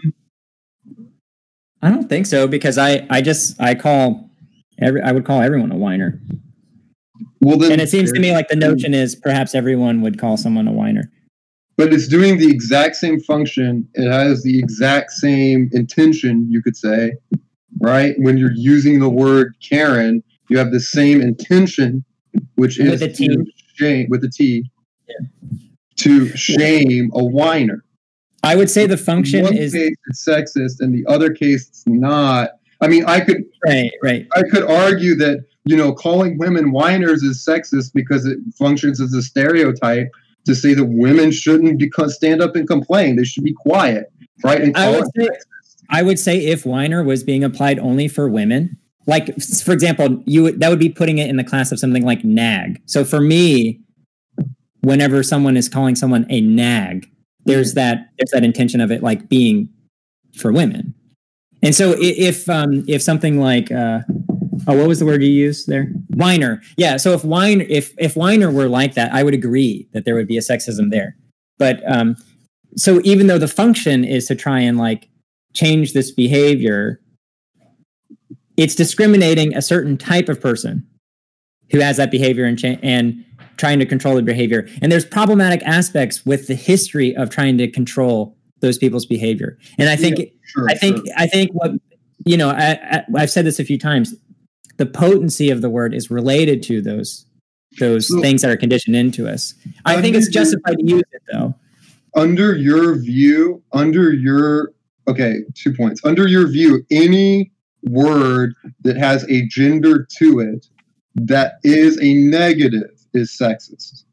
I don't think so, because I would call everyone a whiner. Well, then, and it seems to me like the notion is perhaps everyone would call someone a whiner. But it's doing the exact same function. It has the exact same intention, you could say, right? When you're using the word Karen, you have the same intention, which is to shame a whiner. I would say the function is... In one case, it's sexist, and the other case, it's not. I mean, I could argue that, calling women whiners is sexist because it functions as a stereotype to say that women shouldn't stand up and complain. They should be quiet, right? And I would say if whiner was being applied only for women, like for example, that would be putting it in the class of something like nag. So for me, whenever someone is calling someone a nag, there's that intention of it like being for women. And so if something like what was the word you used there? Whiner. Yeah. So if whiner were like that, I would agree that there would be a sexism there. But so even though the function is to try and like change this behavior, it's discriminating a certain type of person who has that behavior and trying to control the behavior. And there's problematic aspects with the history of trying to control those people's behavior. And I think, I think what, you know, I've said this a few times, the potency of the word is related to those things that are conditioned into us. I think it's justified to use it though. Under your view, 2 points. Under your view, any word that has a gender to it that is a negative is sexist.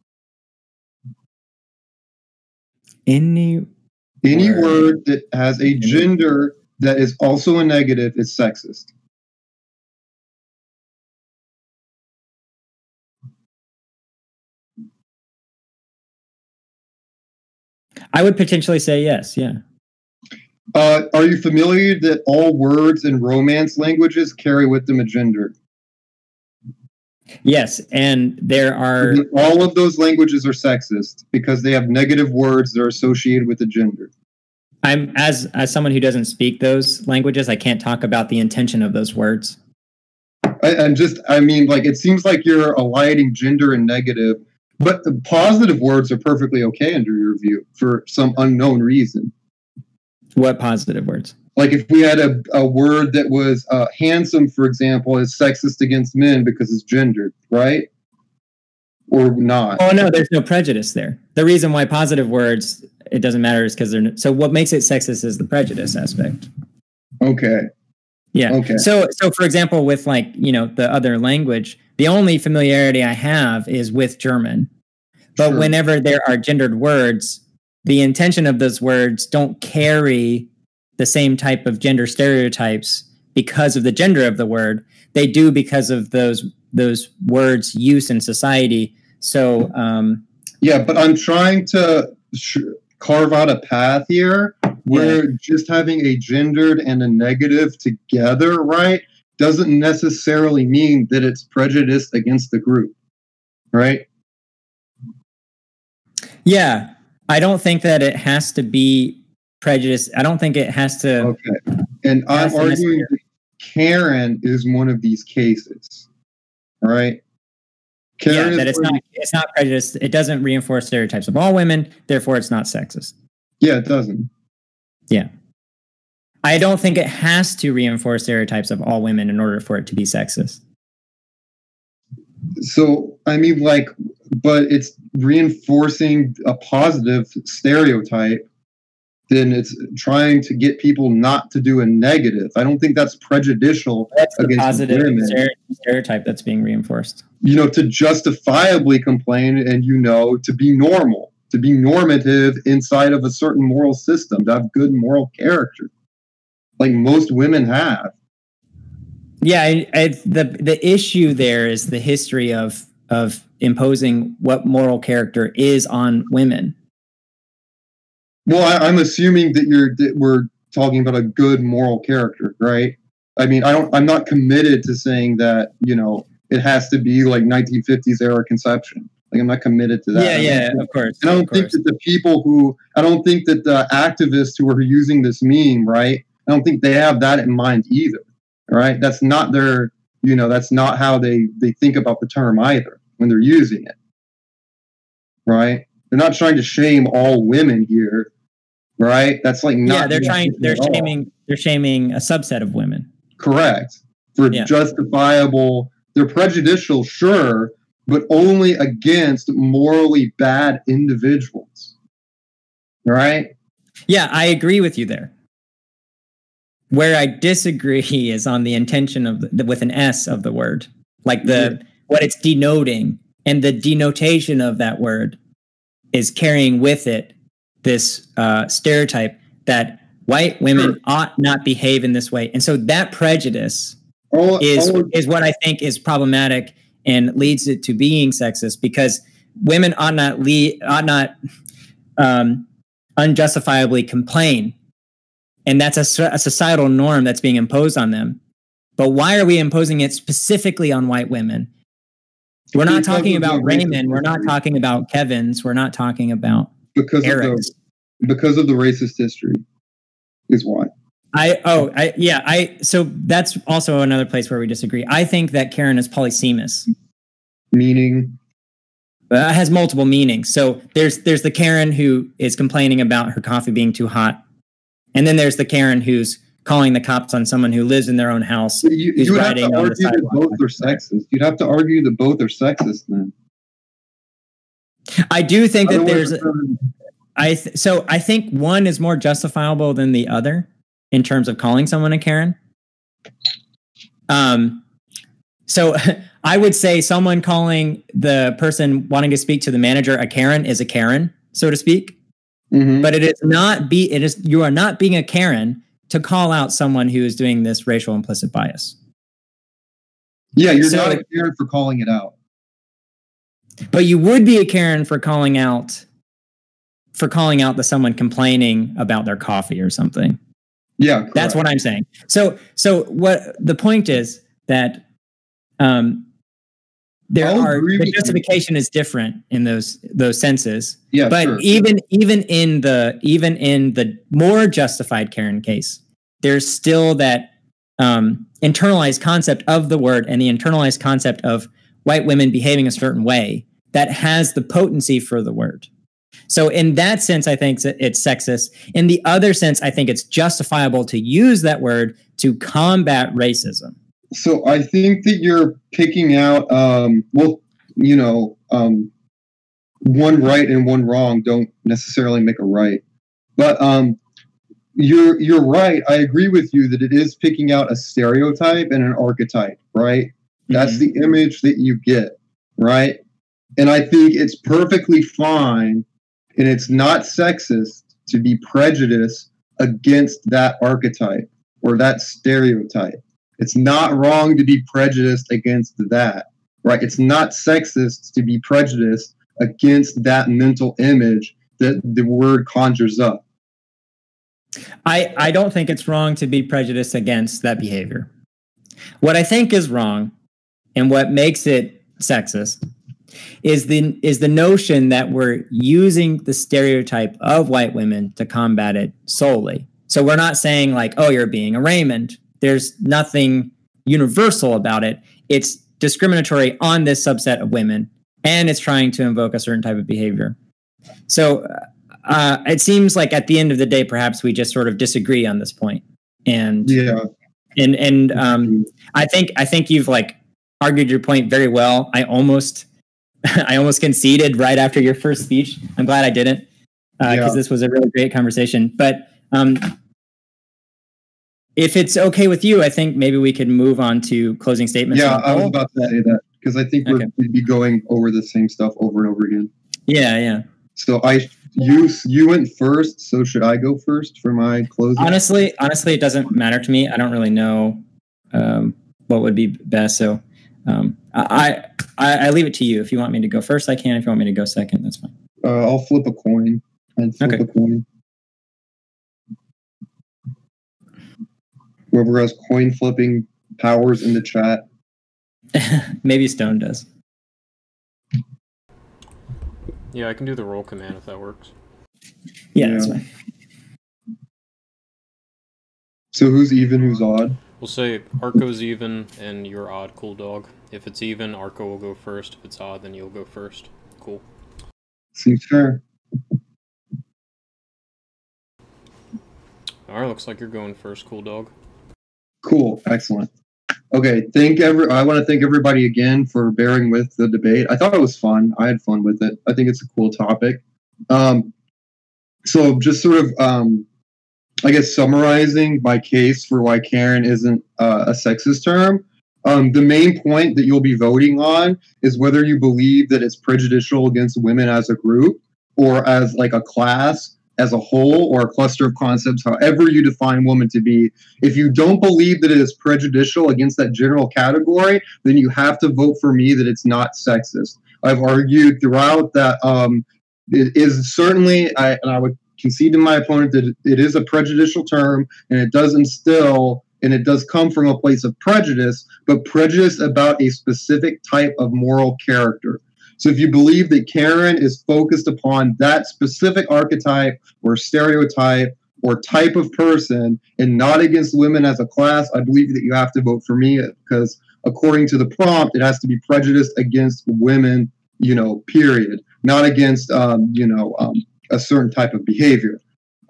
Any word that has a gender that is also a negative is sexist. I would potentially say yes, yeah. Are you familiar that all words in Romance languages carry with them a gender? Yes, and there are... All of those languages are sexist because they have negative words that are associated with a gender. I'm as someone who doesn't speak those languages, I can't talk about the intention of those words. I mean, like, it seems like you're aligning gender and negative, but the positive words are perfectly okay under your view for some unknown reason. What positive words? Like if we had a word that was handsome, for example, is sexist against men because it's gendered, right? Or not? Oh, no, there's no prejudice there. The reason why positive words, it doesn't matter is because they're... So what makes it sexist is the prejudice aspect. Okay. Yeah. Okay. So for example, with like, you know, the other language, the only familiarity I have is with German. But sure. Whenever there are gendered words, the intention of those words don't carry the same type of gender stereotypes because of the gender of the word. They do because of those words' use in society. So yeah, but I'm trying to carve out a path here where just having a gendered and a negative together, right, doesn't necessarily mean that it's prejudiced against the group, right? Yeah. I don't think that it has to be prejudice. I don't think it has to. Okay. And I'm arguing that Karen is one of these cases. All right. Karen that it's not prejudice. It doesn't reinforce stereotypes of all women. Therefore, it's not sexist. Yeah, it doesn't. Yeah. I don't think it has to reinforce stereotypes of all women in order for it to be sexist. So, I mean, like, but it's reinforcing a positive stereotype, then it's trying to get people not to do a negative. I don't think that's prejudicial. That's the positive stereotype that's being reinforced. You know, to justifiably complain and, you know, to be normal, to be normative inside of a certain moral system, to have good moral character, like most women have. Yeah, the issue there is the history of imposing what moral character is on women. Well, I'm assuming that we're talking about a good moral character, right? I mean, I'm not committed to saying that, you know, it has to be like 1950s era conception. Like, I'm not committed to that. Yeah, of course. And I don't think that the activists who are using this meme, right? I don't think they have that in mind either. Right? That's not their, you know, that's not how they think about the term either when they're using it. Right? They're not trying to shame all women here. Right? That's like not. Yeah, they're shaming a subset of women. Correct. For justifiable, they're prejudicial, sure, but only against morally bad individuals. Right? Yeah, I agree with you there. Where I disagree is on the intention of with an S of the word, like what it's denoting, and the denotation of that word is carrying with it this stereotype that White women ought not behave in this way. And so that prejudice is what I think is problematic and leads it to being sexist, because women ought not unjustifiably complain. And that's a societal norm that's being imposed on them. But why are we imposing it specifically on white women? We're not talking about Raymond. We're not talking about Kevin's. We're not talking about Eric's. Because of the racist history is why. So that's also another place where we disagree. I think that Karen is polysemous. Meaning? Has multiple meanings. So there's the Karen who is complaining about her coffee being too hot. And then there's the Karen who's calling the cops on someone who lives in their own house. You would have to argue that both are sexist. You'd have to argue that both are sexist then. I do think that there's... I think one is more justifiable than the other in terms of calling someone a Karen. So I would say someone calling the person wanting to speak to the manager a Karen is a Karen, so to speak. Mm-hmm. But you are not being a Karen to call out someone who is doing this racial implicit bias. Yeah, you're not a Karen for calling it out. But you would be a Karen for calling out the someone complaining about their coffee or something. Yeah, correct. That's what I'm saying. So what the point is that the justification is different in those senses. Yeah, but sure. even in the more justified Karen case, there's still that internalized concept of the word and the internalized concept of white women behaving a certain way that has the potency for the word. So in that sense, I think it's sexist. In the other sense, I think it's justifiable to use that word to combat racism. So I think that you're picking out, one right and one wrong don't necessarily make a right. But you're right. I agree with you that it is picking out a stereotype and an archetype, right? Mm-hmm. That's the image that you get, right? And I think it's perfectly fine, and it's not sexist to be prejudiced against that archetype or that stereotype. It's not wrong to be prejudiced against that, right? It's not sexist to be prejudiced against that mental image that the word conjures up. I don't think it's wrong to be prejudiced against that behavior. What I think is wrong, and what makes it sexist, is the notion that we're using the stereotype of white women to combat it solely. So we're not saying like, oh, you're being a Raymond. There's nothing universal about it. It's discriminatory on this subset of women, and it's trying to invoke a certain type of behavior. So it seems like at the end of the day, perhaps we just sort of disagree on this point. And yeah, I think you've like argued your point very well. I almost conceded right after your first speech. I'm glad I didn't, because this was a really great conversation. But if it's okay with you, I think maybe we could move on to closing statements. Yeah, I was about to say that because I think we'd be going over the same stuff over and over again. Yeah. So you went first, so should I go first for my closing? Honestly, it doesn't matter to me. I don't really know what would be best. So I leave it to you. If you want me to go first, I can. If you want me to go second, that's fine. I'll flip a coin. Flip a coin. Whoever has coin flipping powers in the chat. Maybe Stone does. Yeah, I can do the roll command if that works. Yeah, that's fine. So who's even, who's odd? We'll say Arco's even and you're odd, Cooldog. If it's even, Arco will go first. If it's odd, then you'll go first. Cool. Seems fair. Alright, looks like you're going first, Cooldog. Cool, excellent. Okay, I want to thank everybody again for bearing with the debate. I thought it was fun. I had fun with it. I think it's a cool topic. So just sort of, I guess, summarizing my case for why Karen isn't a sexist term. The main point that you'll be voting on is whether you believe that it's prejudicial against women as a group or as like a class, as a whole, or a cluster of concepts, however you define woman to be, if you don't believe that it is prejudicial against that general category, then you have to vote for me that it's not sexist. I've argued throughout that it is certainly, and I would concede to my opponent that it is a prejudicial term, and it does instill, and it does come from a place of prejudice, but prejudice about a specific type of moral character. So if you believe that Karen is focused upon that specific archetype or stereotype or type of person and not against women as a class, I believe that you have to vote for me, because according to the prompt, it has to be prejudiced against women, period, not against, a certain type of behavior.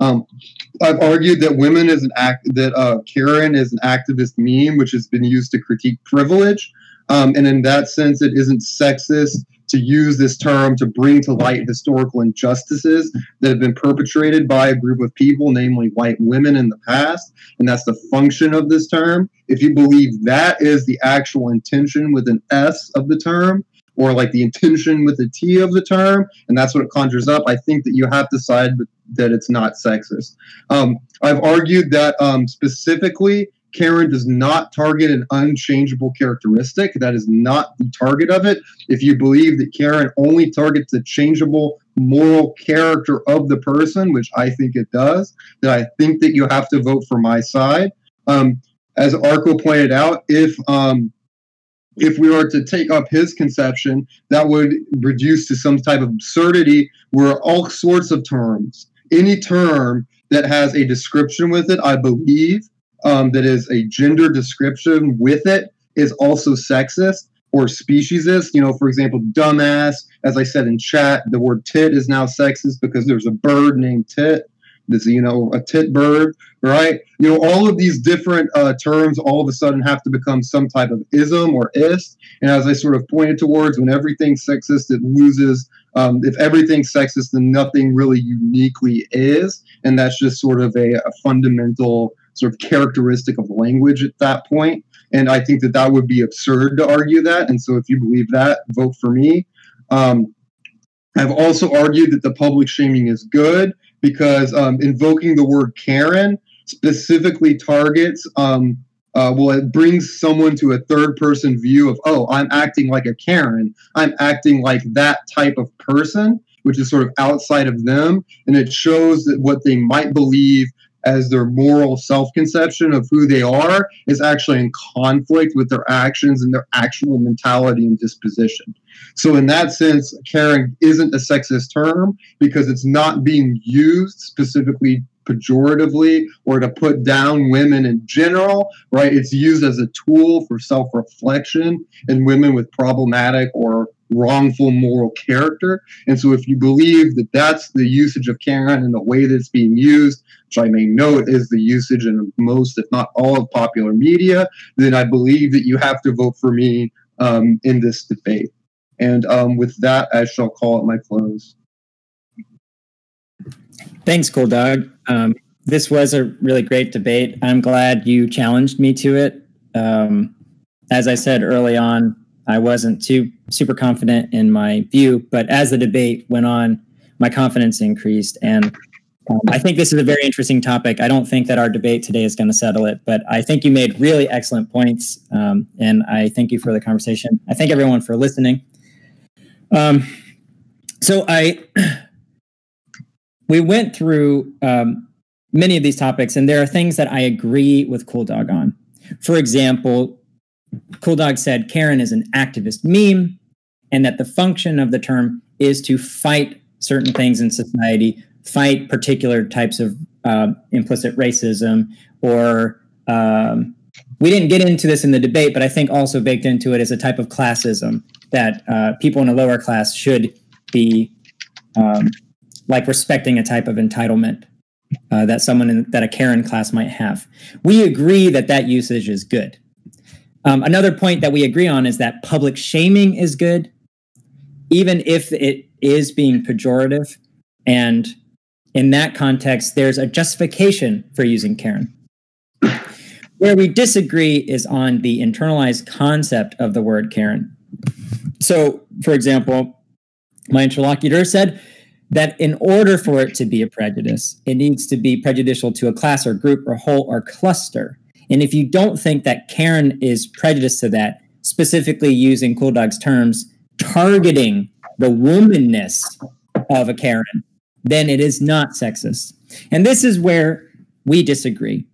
I've argued that Karen is an activist meme, which has been used to critique privilege. And in that sense, it isn't sexist to use this term to bring to light historical injustices that have been perpetrated by a group of people, namely white women in the past. And that's the function of this term. If you believe that is the actual intention with an S of the term, or like the intention with a T of the term, and that's what it conjures up, I think that you have to decide that it's not sexist. I've argued that specifically, Karen does not target an unchangeable characteristic. That is not the target of it. If you believe that Karen only targets the changeable moral character of the person, which I think it does, then I think that you have to vote for my side. As Arco pointed out, if we were to take up his conception, that would reduce to some type of absurdity where all sorts of terms, any term that has a description with it, I believe, that is a gender description with it, is also sexist or speciesist. For example, dumbass, as I said in chat, the word tit is now sexist because there's a bird named Tit. This, a tit bird, right? All of these different terms all of a sudden have to become some type of ism or ist. And as I sort of pointed towards, when everything's sexist, it loses. If everything's sexist, then nothing really uniquely is. And that's just sort of a fundamental sort of characteristic of language at that point. And I think that would be absurd to argue that. And so if you believe that, vote for me. I've also argued that the public shaming is good because invoking the word Karen specifically targets, it brings someone to a third-person view of, oh, I'm acting like a Karen. I'm acting like that type of person, which is sort of outside of them. And it shows that what they might believe as their moral self-conception of who they are is actually in conflict with their actions and their actual mentality and disposition. So in that sense, Karen isn't a sexist term because it's not being used specifically pejoratively or to put down women in general, right? It's used as a tool for self-reflection in women with problematic or wrongful moral character. And so if you believe that that's the usage of Karen and the way that it's being used, which I may note is the usage in most, if not all, of popular media, then I believe that you have to vote for me in this debate. And with that, I shall call it my close. Thanks, Cooldog. This was a really great debate. I'm glad you challenged me to it. As I said early on, I wasn't too super confident in my view, but as the debate went on, my confidence increased. And I think this is a very interesting topic. I don't think that our debate today is going to settle it, but I think you made really excellent points. And I thank you for the conversation. I thank everyone for listening. We went through many of these topics, and there are things that I agree with Cooldog on. For example, Cooldog said Karen is an activist meme, and that the function of the term is to fight certain things in society, fight particular types of implicit racism, or we didn't get into this in the debate, but I think also baked into it is a type of classism that people in a lower class should be like respecting a type of entitlement that a Karen class might have. We agree that that usage is good. Another point that we agree on is that public shaming is good, even if it is being pejorative. And in that context, there's a justification for using Karen. Where we disagree is on the internalized concept of the word Karen. So, for example, my interlocutor said that in order for it to be a prejudice, it needs to be prejudicial to a class or group or whole or cluster. And if you don't think that Karen is prejudiced to that, specifically using Cooldog's terms, targeting the womanness of a Karen, then it is not sexist. And this is where we disagree.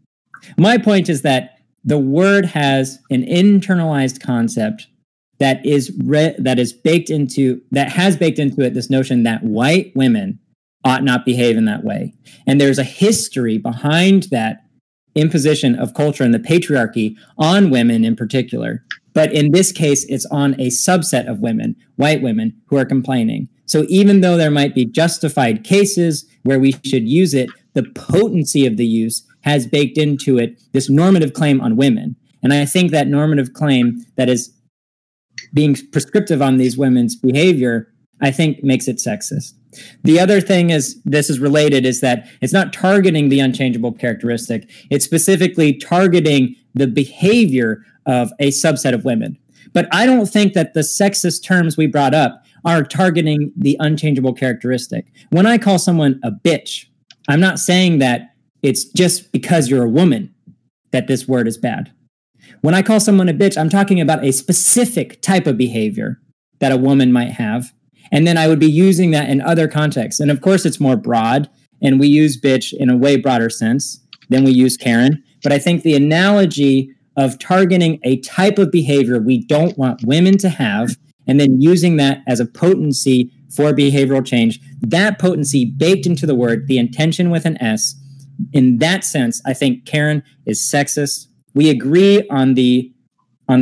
My point is that the word has an internalized concept that has baked into it this notion that white women ought not behave in that way. And there's a history behind that imposition of culture and the patriarchy on women in particular. But in this case, it's on a subset of women, white women, who are complaining. So even though there might be justified cases where we should use it, the potency of the use has baked into it this normative claim on women. And I think that normative claim that is being prescriptive on these women's behavior, I think makes it sexist. The other thing is, this is related, is that it's not targeting the unchangeable characteristic. It's specifically targeting the behavior of a subset of women. But I don't think that the sexist terms we brought up are targeting the unchangeable characteristic. When I call someone a bitch, I'm not saying that it's just because you're a woman that this word is bad. When I call someone a bitch, I'm talking about a specific type of behavior that a woman might have. And then I would be using that in other contexts. And of course, it's more broad, and we use bitch in a way broader sense than we use Karen. But I think the analogy of targeting a type of behavior we don't want women to have, and then using that as a potency for behavioral change, that potency baked into the word, the intention with an S, in that sense, I think Karen is sexist. We agree on the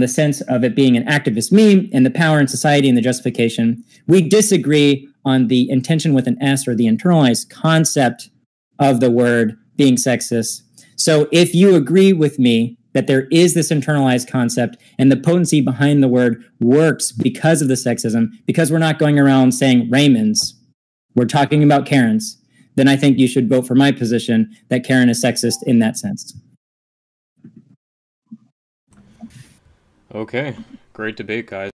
sense of it being an activist meme and the power in society and the justification. We disagree on the intention with an S, or the internalized concept of the word being sexist. So if you agree with me that there is this internalized concept and the potency behind the word works because of the sexism, because we're not going around saying Raymonds, we're talking about Karens, then I think you should vote for my position that Karen is sexist in that sense. Okay, great debate, guys.